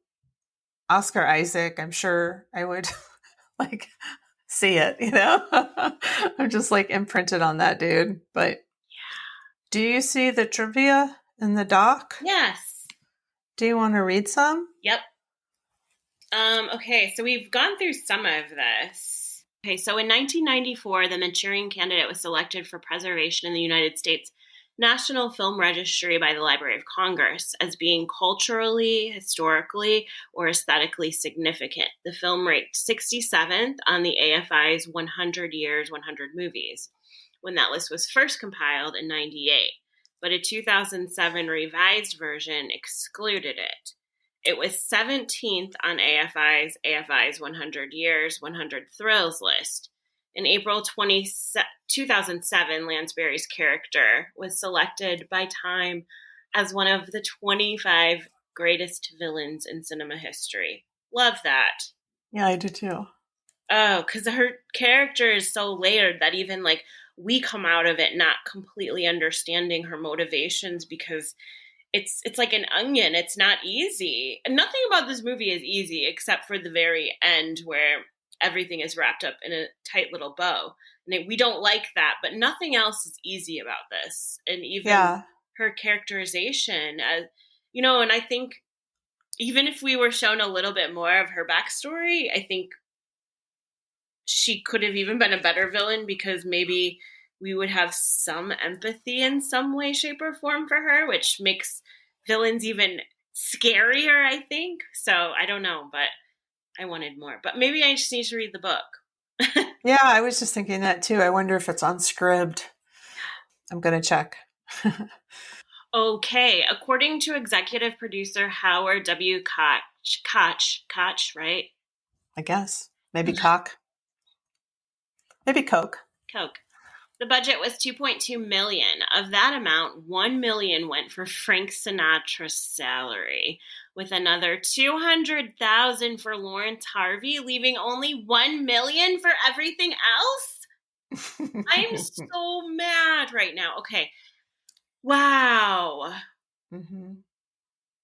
Oscar Isaac, I'm sure I would like see it, you know? I'm just like imprinted on that dude. But do you see the trivia in the doc? Yes. Do you want to read some? Yep. Okay, so we've gone through some of this. Okay, so in 1994, the Manchurian Candidate was selected for preservation in the United States National Film Registry by the Library of Congress as being culturally, historically, or aesthetically significant. The film ranked 67th on the AFI's 100 Years, 100 Movies when that list was first compiled in 98, but a 2007 revised version excluded it. It was 17th on AFI's 100 Years, 100 Thrills list. In April 2007, Lansbury's character was selected by Time as one of the 25 greatest villains in cinema history. Love that. Yeah, I do too. Oh, because her character is so layered that even like we come out of it not completely understanding her motivations because it's like an onion. It's not easy. And nothing about this movie is easy except for the very end where everything is wrapped up in a tight little bow. And we don't like that, but nothing else is easy about this. And even her characterization, and I think even if we were shown a little bit more of her backstory, I think she could have even been a better villain because maybe we would have some empathy in some way, shape, or form for her, which makes villains even scarier, I think. So I don't know, but I wanted more. But maybe I just need to read the book. Yeah, I was just thinking that too. I wonder if it's on Scribd. I'm going to check. Okay. According to executive producer Howard W. Koch, right? I guess. Maybe cock. Maybe Coke. Coke. The budget was $2.2 million. Of that amount, $1 million went for Frank Sinatra's salary, with another $200,000 for Lawrence Harvey, leaving only $1 million for everything else. I'm so mad right now. Okay. Wow. Mm-hmm.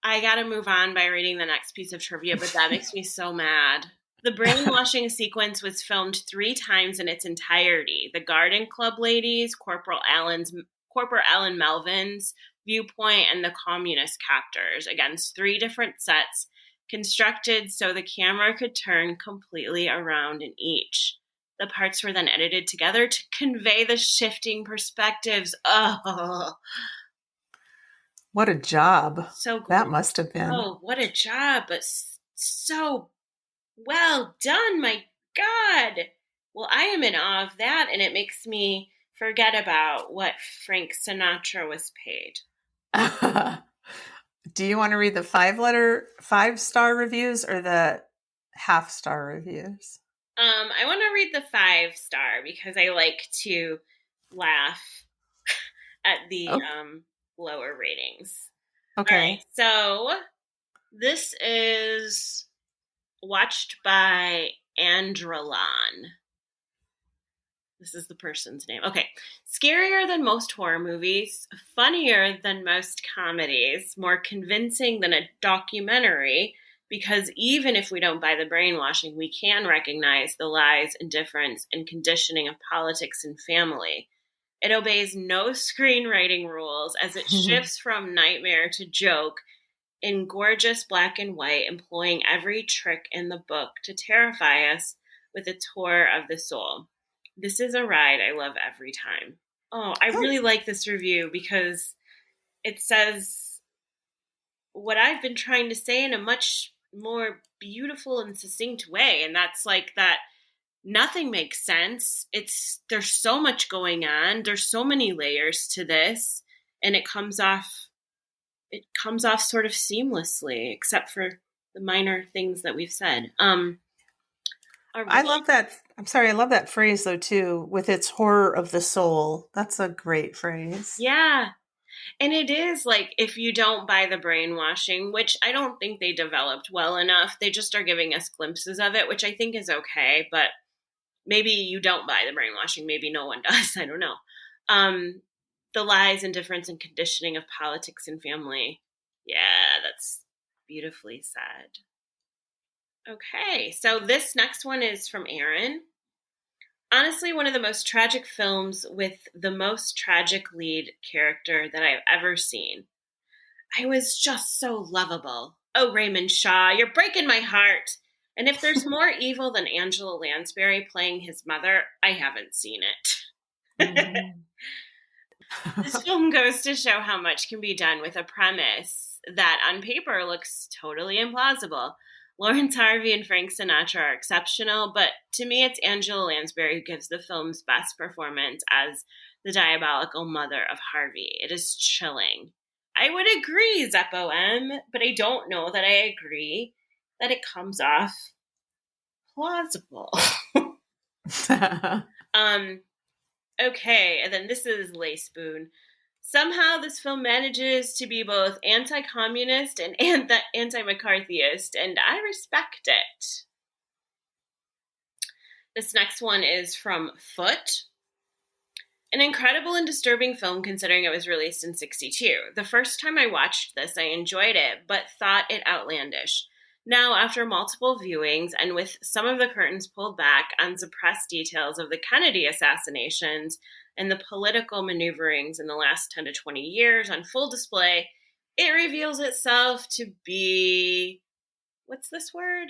I gotta move on by reading the next piece of trivia, but that makes me so mad. The brainwashing sequence was filmed 3 times in its entirety. The Garden Club ladies, Corporal Alan Melvin's viewpoint, and the communist captors against 3 different sets, constructed so the camera could turn completely around in each. The parts were then edited together to convey the shifting perspectives. Oh, what a job. so cool. That must have been. Oh, what a job, but so well done, my God. Well, I am in awe of that, and it makes me forget about what Frank Sinatra was paid. Do you want to read the 5-star reviews or the half-star reviews? I want to read the 5-star because I like to laugh at the lower ratings. Okay. All right, so this is watched by Andralon. This is the person's name. Okay. Scarier than most horror movies, funnier than most comedies, more convincing than a documentary, because even if we don't buy the brainwashing, we can recognize the lies, indifference, and conditioning of politics and family. It obeys no screenwriting rules as it shifts from nightmare to joke in gorgeous black and white, employing every trick in the book to terrify us with its horror of the soul. This is a ride I love every time. Oh, I really like this review because it says what I've been trying to say in a much more beautiful and succinct way. And that's like that nothing makes sense. There's so much going on. There's so many layers to this, and it comes off sort of seamlessly, except for the minor things that we've said. I love that. I'm sorry. I love that phrase though, too, with its horror of the soul. That's a great phrase. Yeah. And it is like, if you don't buy the brainwashing, which I don't think they developed well enough, they just are giving us glimpses of it, which I think is okay. But maybe you don't buy the brainwashing. Maybe no one does. I don't know. The lies, indifference, and conditioning of politics and family. Yeah, that's beautifully said. Okay, so this next one is from Aaron. Honestly, one of the most tragic films with the most tragic lead character that I've ever seen. I was just so lovable. Oh, Raymond Shaw, you're breaking my heart. And if there's more evil than Angela Lansbury playing his mother, I haven't seen it. Mm-hmm. This film goes to show how much can be done with a premise that on paper looks totally implausible. Lawrence Harvey and Frank Sinatra are exceptional, but to me it's Angela Lansbury who gives the film's best performance as the diabolical mother of Harvey. It is chilling. I would agree, Zeppo M, but I don't know that I agree that it comes off plausible. Okay, and then this is Lay Spoon. Somehow this film manages to be both anti-communist and anti-McCarthyist, and I respect it. This next one is from Foot. An incredible and disturbing film considering it was released in '62. The first time I watched this, I enjoyed it, but thought it outlandish. Now, after multiple viewings and with some of the curtains pulled back on suppressed details of the Kennedy assassinations and the political maneuverings in the last 10 to 20 years on full display, it reveals itself to be, what's this word?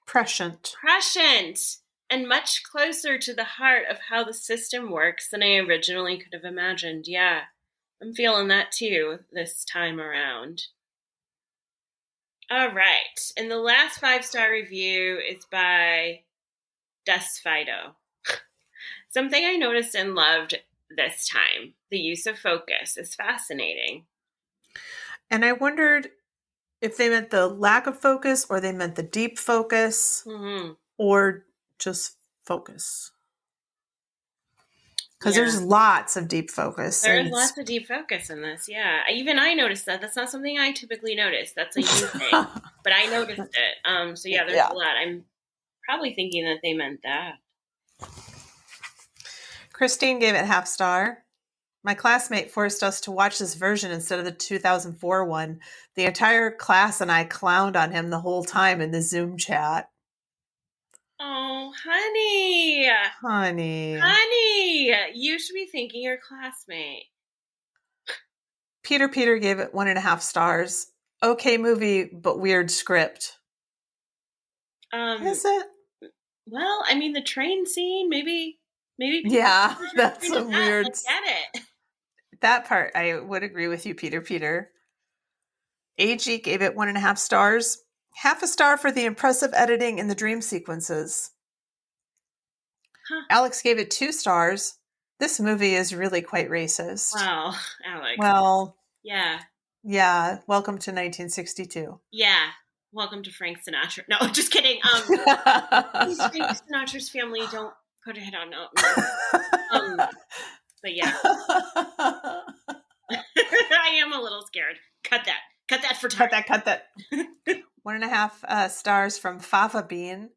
Prescient. Prescient, and much closer to the heart of how the system works than I originally could have imagined. Yeah, I'm feeling that too this time around. All right, and the last 5-star review is by Desfido. Something I noticed and loved this time, the use of focus, is fascinating. And I wondered if they meant the lack of focus or they meant the deep focus or just focus. Because there's lots of deep focus. There's lots of deep focus in this, yeah. Even I noticed that. That's not something I typically notice. That's a you thing. But I noticed it. So yeah, there's a lot. I'm probably thinking that they meant that. Christine gave it half-star. My classmate forced us to watch this version instead of the 2004 one. The entire class and I clowned on him the whole time in the Zoom chat. Oh, honey. Honey, you should be thanking your classmate. Peter gave it 1.5 stars. Okay movie, but weird script. Is it? Well, I mean, the train scene, maybe. Yeah, that's a weird. I get it. That part, I would agree with you, Peter. AG gave it 1.5 stars. 0.5 star for the impressive editing and the dream sequences. Huh. Alex gave it 2 stars. This movie is really quite racist. Wow, Alex. Well, yeah. Welcome to 1962. Yeah. Welcome to Frank Sinatra. No, just kidding. Please, Frank Sinatra's family, don't put a hit on me. But yeah. I am a little scared. Cut that. Cut that for time. Cut that. 1.5 stars from Fava Bean.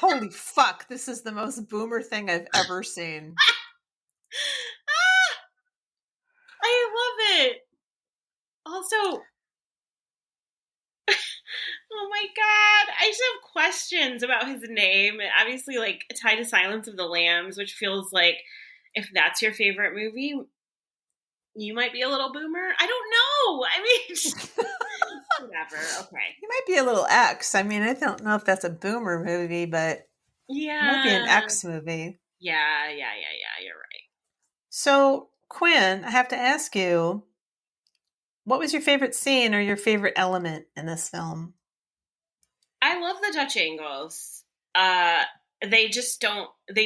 Holy fuck, this is the most boomer thing I've ever seen. I love it. Also, oh my god, I just have questions about his name. Obviously, like, tied to Silence of the Lambs, which feels like if that's your favorite movie, you might be a little boomer. I don't know. I mean, whatever. Okay. He might be a little X. I mean, I don't know if that's a boomer movie, but yeah, it might be an X movie. Yeah. You're right. So, Quinn, I have to ask you, what was your favorite scene or your favorite element in this film? I love the Dutch angles. They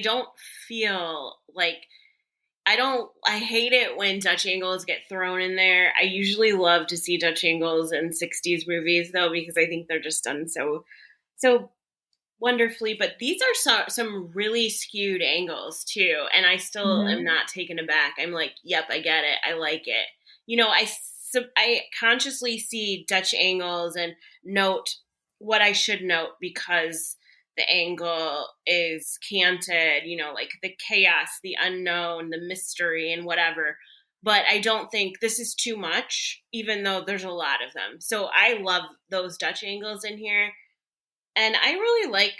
don't feel like, I hate it when Dutch angles get thrown in there. I usually love to see Dutch angles in 60s movies, though, because I think they're just done so wonderfully. But these are some really skewed angles, too. And I still am not taken aback. I'm like, yep, I get it. I like it. You know, I consciously see Dutch angles and note what I should note because the angle is canted, you know, like the chaos, the unknown, the mystery, and whatever. But I don't think this is too much, even though there's a lot of them. So I love those Dutch angles in here. And I really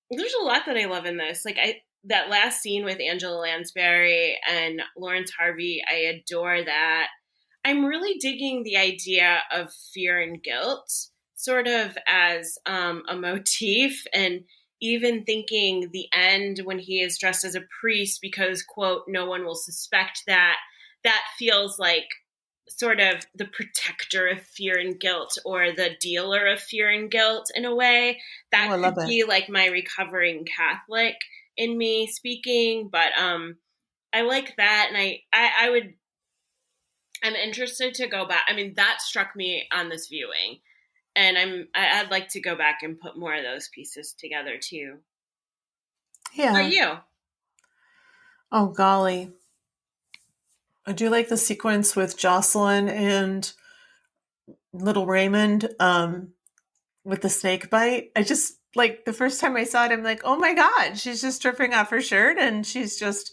there's a lot that I love in this. Like, that last scene with Angela Lansbury and Lawrence Harvey, I adore that. I'm really digging the idea of fear and guilt sort of as a motif, and even thinking the end when he is dressed as a priest because, quote, no one will suspect that feels like sort of the protector of fear and guilt, or the dealer of fear and guilt in a way. That could be like my recovering Catholic in me speaking, but I like that, and I'm interested to go back. I mean, that struck me on this viewing, and I'd like to go back and put more of those pieces together too. Yeah. How about you? Oh, golly. I do like the sequence with Jocelyn and little Raymond with the snake bite. I just, like, the first time I saw it, I'm like, oh my God, she's just stripping off her shirt and she's just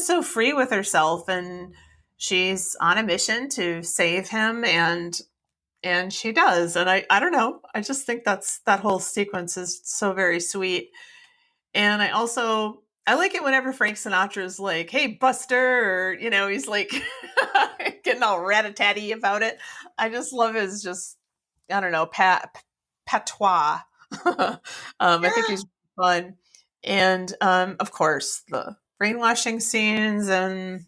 so free with herself, and she's on a mission to save him, and she does. And I don't know. I just think that whole sequence is so very sweet. And I like it whenever Frank Sinatra's like, hey, Buster, or, you know, he's like getting all rat-a-tatty about it. I just love his I don't know, patois. I think he's fun. And, of course, the brainwashing scenes and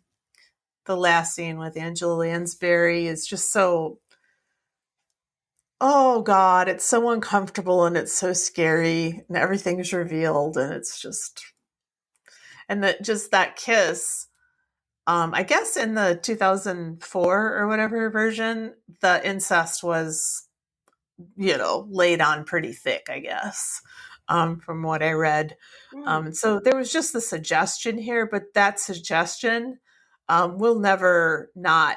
the last scene with Angela Lansbury is just so, oh God, it's so uncomfortable and it's so scary and everything's revealed, and it's just, and that kiss, I guess in the 2004 or whatever version, the incest was, you know, laid on pretty thick, I guess, from what I read. So there was just the suggestion here, but that suggestion will never not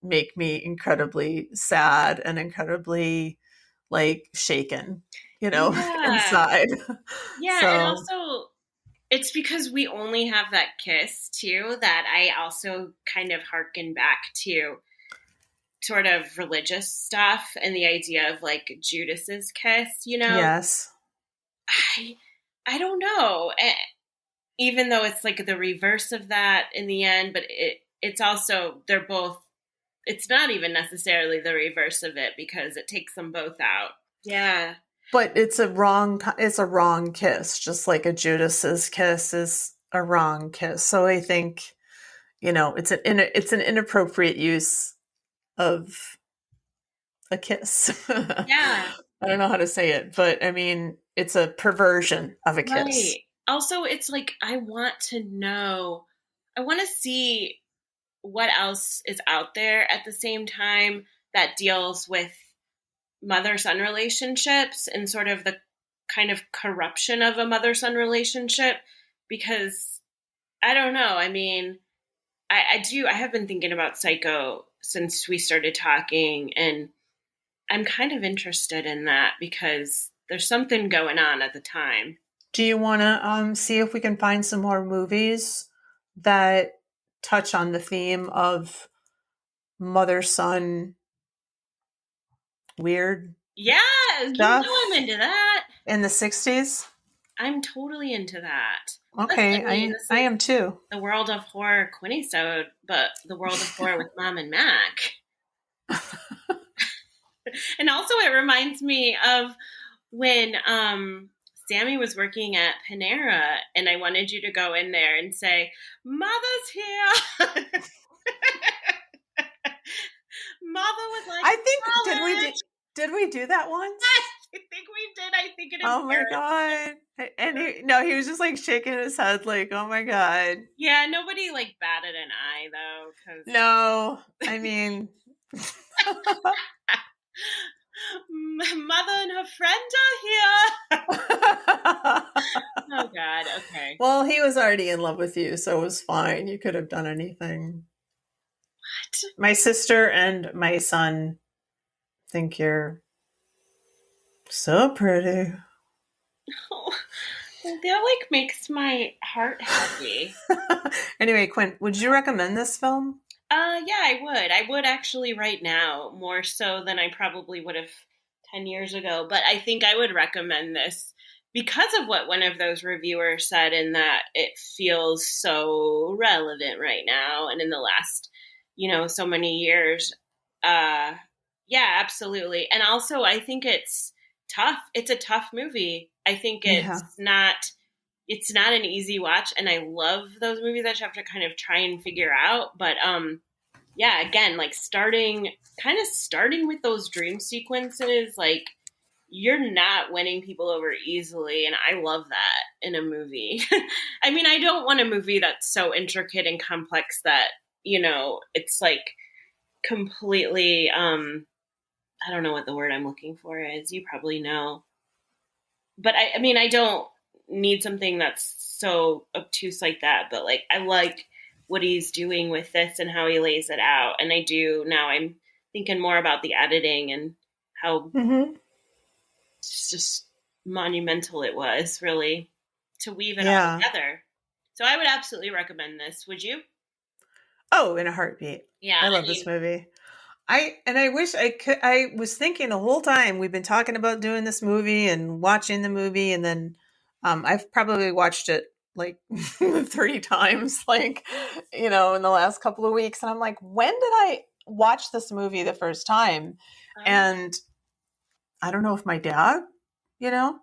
make me incredibly sad and incredibly, like, shaken, you know, inside. Yeah, and also, it's because we only have that kiss too that I also kind of harken back to sort of religious stuff and the idea of, like, Judas's kiss, you know? Yes. I don't know. Even though it's like the reverse of that in the end, but it's also, they're both, it's not even necessarily the reverse of it because it takes them both out. Yeah. But it's a wrong kiss, just like a Judas's kiss is a wrong kiss. So I think, you know, it's an inappropriate use of a kiss. Yeah. I don't know how to say it, but I mean, it's a perversion of a kiss. Right. also it's like, I want to see what else is out there at the same time that deals with mother-son relationships and sort of the kind of corruption of a mother-son relationship, because I don't know. I mean, I have been thinking about Psycho since we started talking, and I'm kind of interested in that because there's something going on at the time. Do you want to see if we can find some more movies that touch on the theme of mother-son weird Yeah, stuff I'm into that. in the 60s? I'm totally into that. Okay, I mean, I am too. the world of horror Quinnisode, but the world of horror with Mom and Mac. And also it reminds me of when Sammy was working at Panera and I wanted you to go in there and say, "Mother's here." Mother was like, I think did we do that once? I think we did. I think it is. Oh my god! And he was just like shaking his head, like, "Oh my god." Yeah, nobody like batted an eye though, because no, I mean, Mother and her friend are here. Oh god. Okay. Well, he was already in love with you, so it was fine. You could have done anything. What? My sister and my son think you're so pretty. Oh, that like makes my heart happy. Anyway, Quinn, would you recommend this film? Yeah, I would. I would actually right now, more so than I probably would have 10 years ago. But I think I would recommend this because of what one of those reviewers said, in that it feels so relevant right now and in the last, so many years. Yeah, absolutely. And also, I think it's tough. It's a tough movie. I think it's not an easy watch, and I love those movies that you have to kind of try and figure out. But yeah, again, like starting with those dream sequences, like you're not winning people over easily, and I love that in a movie. I mean, I don't want a movie that's so intricate and complex that it's like completely. I don't know what the word I'm looking for is. You probably know, but I mean, I don't need something that's so obtuse like that, but like I like what he's doing with this and how he lays it out. And I'm thinking more about the editing and how it's just monumental it was, really, to weave it all together. So I would absolutely recommend this. Would you? Oh, in a heartbeat. Yeah. I love this movie. I wish I could. I was thinking the whole time we've been talking about doing this movie and watching the movie, and then I've probably watched it like 30 times, like, in the last couple of weeks. And I'm like, when did I watch this movie the first time? And I don't know if my dad,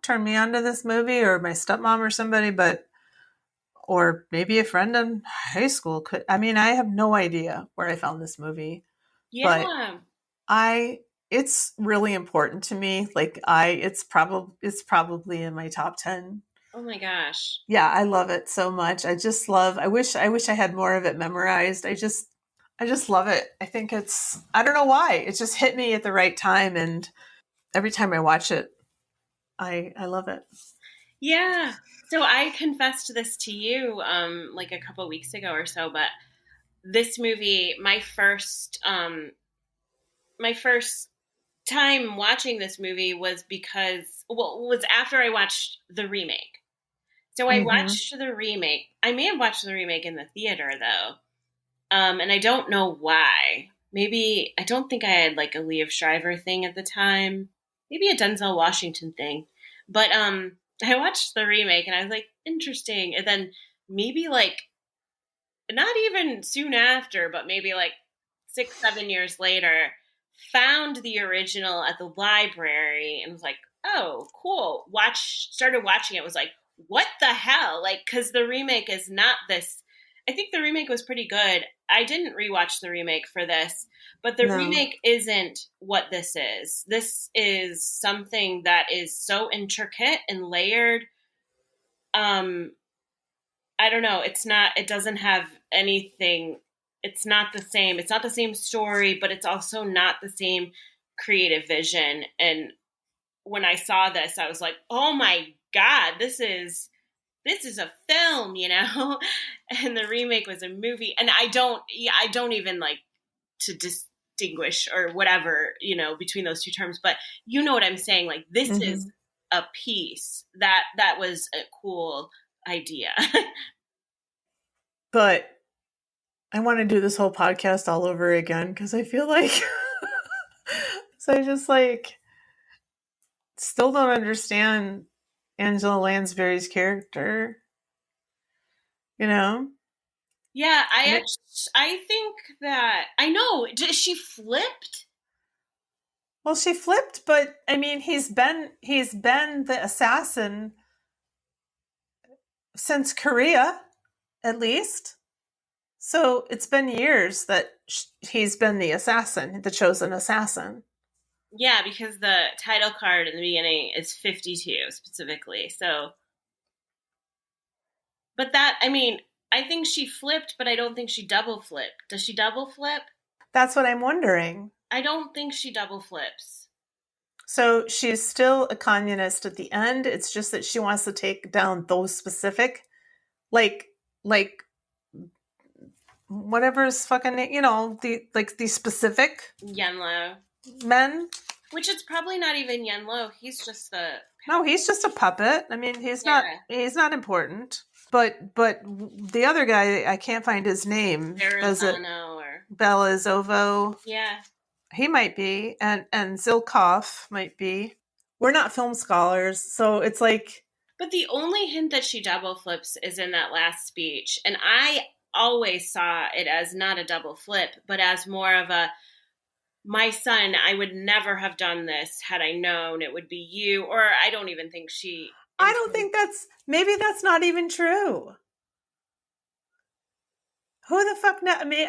turned me on to this movie, or my stepmom or somebody, or maybe a friend in high school could. I mean, I have no idea where I found this movie. Yeah. But it's really important to me. Like it's probably in my top 10. Oh my gosh. Yeah, I love it so much. I wish I had more of it memorized. I just love it. I think I don't know why. It just hit me at the right time, and every time I watch it, I love it. Yeah. So I confessed this to you like a couple of weeks ago or so, but this movie, my first time watching this movie was was after I watched the remake. So I watched the remake. I may have watched the remake in the theater though. And I don't know why. Maybe I don't think I had like a Liev Schreiber thing at the time. Maybe a Denzel Washington thing. But I watched the remake and I was like, interesting. And then maybe like not even soon after, but maybe like 6-7 years later, found the original at the library and was like, oh, cool. Started watching it, was like, what the hell? Like, because the remake is not this. I think the remake was pretty good. I didn't rewatch the remake for this, but the remake isn't what this is. This is something that is so intricate and layered. I don't know. It doesn't have anything. It's not the same. It's not the same story, but it's also not the same creative vision. And when I saw this, I was like, oh my God, this is a film, and the remake was a movie. And I don't even like to distinguish or whatever, between those two terms, but you know what I'm saying? Like, this is a piece that was a cool idea. But I want to do this whole podcast all over again because I feel like so I just like still don't understand Angela Lansbury's character. Yeah, I think that I know. She flipped. Well, she flipped, but I mean, he's been the assassin since Korea, at least. So it's been years that he's been the assassin, the chosen assassin. Yeah, because the title card in the beginning is 52 specifically. So, but I think she flipped, but I don't think she double flipped. Does she double flip? That's what I'm wondering. I don't think she double flips. So she's still a communist at the end. It's just that she wants to take down those specific, like whatever's fucking, these specific Yenlo men. Which it's probably not even Yenlo. He's just he's just a puppet. I mean, he's not important. But the other guy, I can't find his name. Belazovo. Yeah. He might be, and Zilkov might be. We're not film scholars, so it's like. But the only hint that she double flips is in that last speech, and I always saw it as not a double flip, but as more of a, my son, I would never have done this had I known it would be you. Or I don't even think she. I don't think maybe that's not even true. Who the fuck? I mean,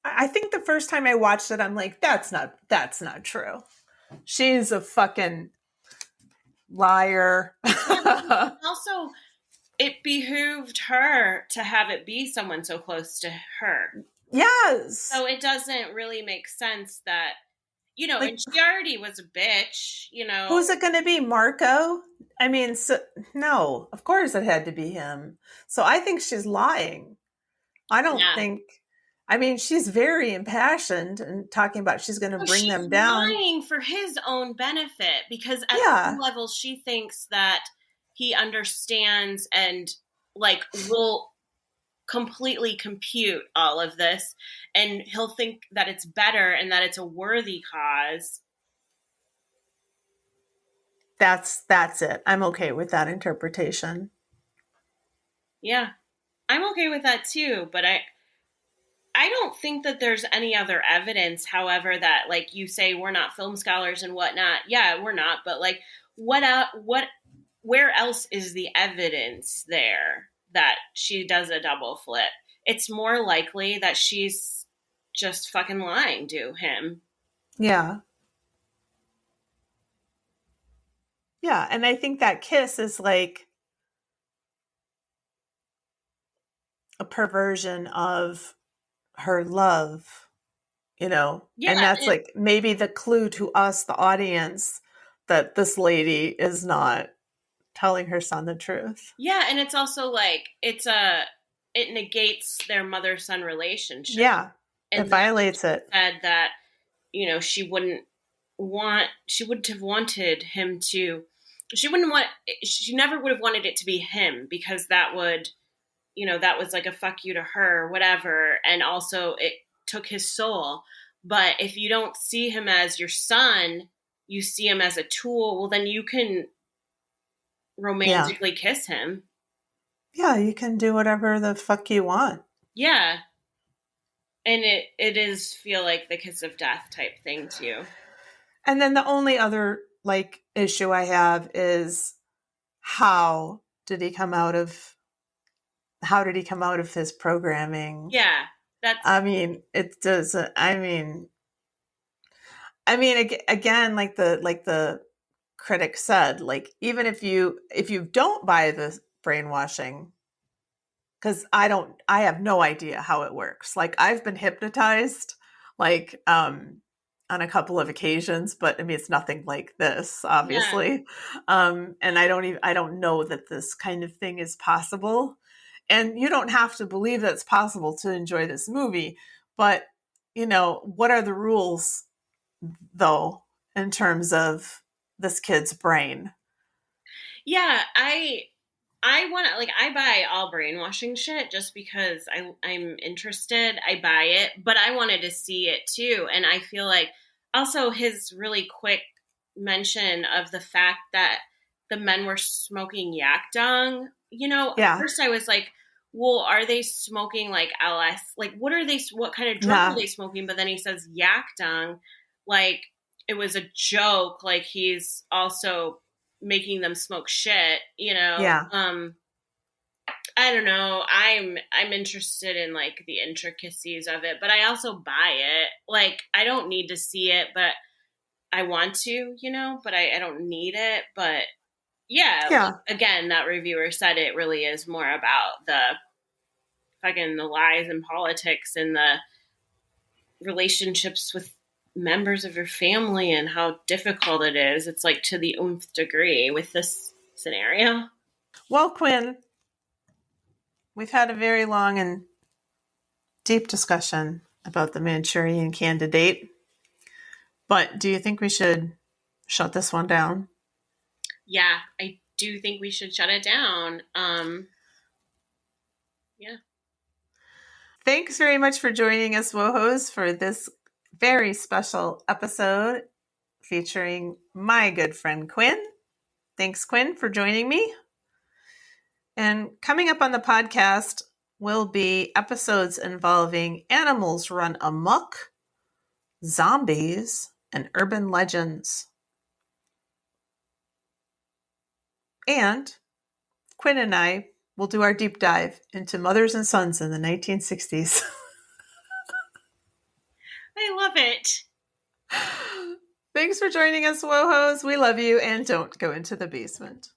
I think the first time I watched it, I'm like, that's not true. She's a fucking liar. Also, it behooved her to have it be someone so close to her. Yes. So it doesn't really make sense that, and she already was a bitch, Who's it going to be? Marco? I mean, no, of course it had to be him. So I think she's lying. I don't think, I mean, she's very impassioned and talking about she's going to bring them down. She's lying for his own benefit because at some level she thinks that he understands and will completely compute all of this, and he'll think that it's better and that it's a worthy cause. That's it. I'm okay with that interpretation. Yeah, I'm okay with that too, but I don't think that there's any other evidence, however, that you say we're not film scholars and whatnot. Yeah, we're not, but where else is the evidence there that she does a double flip? It's more likely that she's just fucking lying to him. Yeah. Yeah, and I think that kiss is like a perversion of her love, Yeah, and that's maybe the clue to us, the audience, that this lady is not telling her son the truth. Yeah, and it's also it negates their mother-son relationship. Yeah, it violates it. Said that she wouldn't have wanted him to. She never would have wanted it to be him, because that would, that was like a fuck you to her, whatever, and also it took his soul. But if you don't see him as your son, you see him as a tool. Well, then you can romantically kiss him. Yeah, you can do whatever the fuck you want. Yeah. And it is feel like the kiss of death type thing too. And then the only other issue I have is how did he come out of his programming? Yeah. It doesn't. Again, like the critic said, even if you don't buy brainwashing, because I have no idea how it works. Like, I've been hypnotized, like, on a couple of occasions, but I mean, it's nothing like this, Yeah. obviously. And I don't know that this kind of thing is possible. And you don't have to believe that it's possible to enjoy this movie, but what are the rules though, in terms of this kid's brain? Yeah, I want to, like, I buy all brainwashing shit just because I'm interested. I buy it, but I wanted to see it too. And I feel like also his really quick mention of the fact that the men were smoking yak dung, at Yeah. first I was like, well, are they smoking like LS? Like, what kind of drug are Nah. they smoking? But then he says yak dung, like it was a joke. Like, he's also making them smoke shit, Yeah. I don't know. I'm interested in like the intricacies of it, but I also buy it. Like, I don't need to see it, but I want to, but I don't need it. But yeah, Yeah. again, that reviewer said it really is more about the lies and politics and the relationships with members of your family and how difficult it is. It's like to the nth degree with this scenario. Well, Quinn, we've had a very long and deep discussion about the Manchurian Candidate, but do you think we should shut this one down? Yeah, I do think we should shut it down. Yeah. Thanks very much for joining us, Wohos, for this very special episode featuring my good friend Quinn. Thanks, Quinn, for joining me. And coming up on the podcast will be episodes involving animals run amok, zombies, and urban legends. And Quinn and I will do our deep dive into mothers and sons in the 1960s. I love it. Thanks for joining us, Wohos. We love you, and don't go into the basement.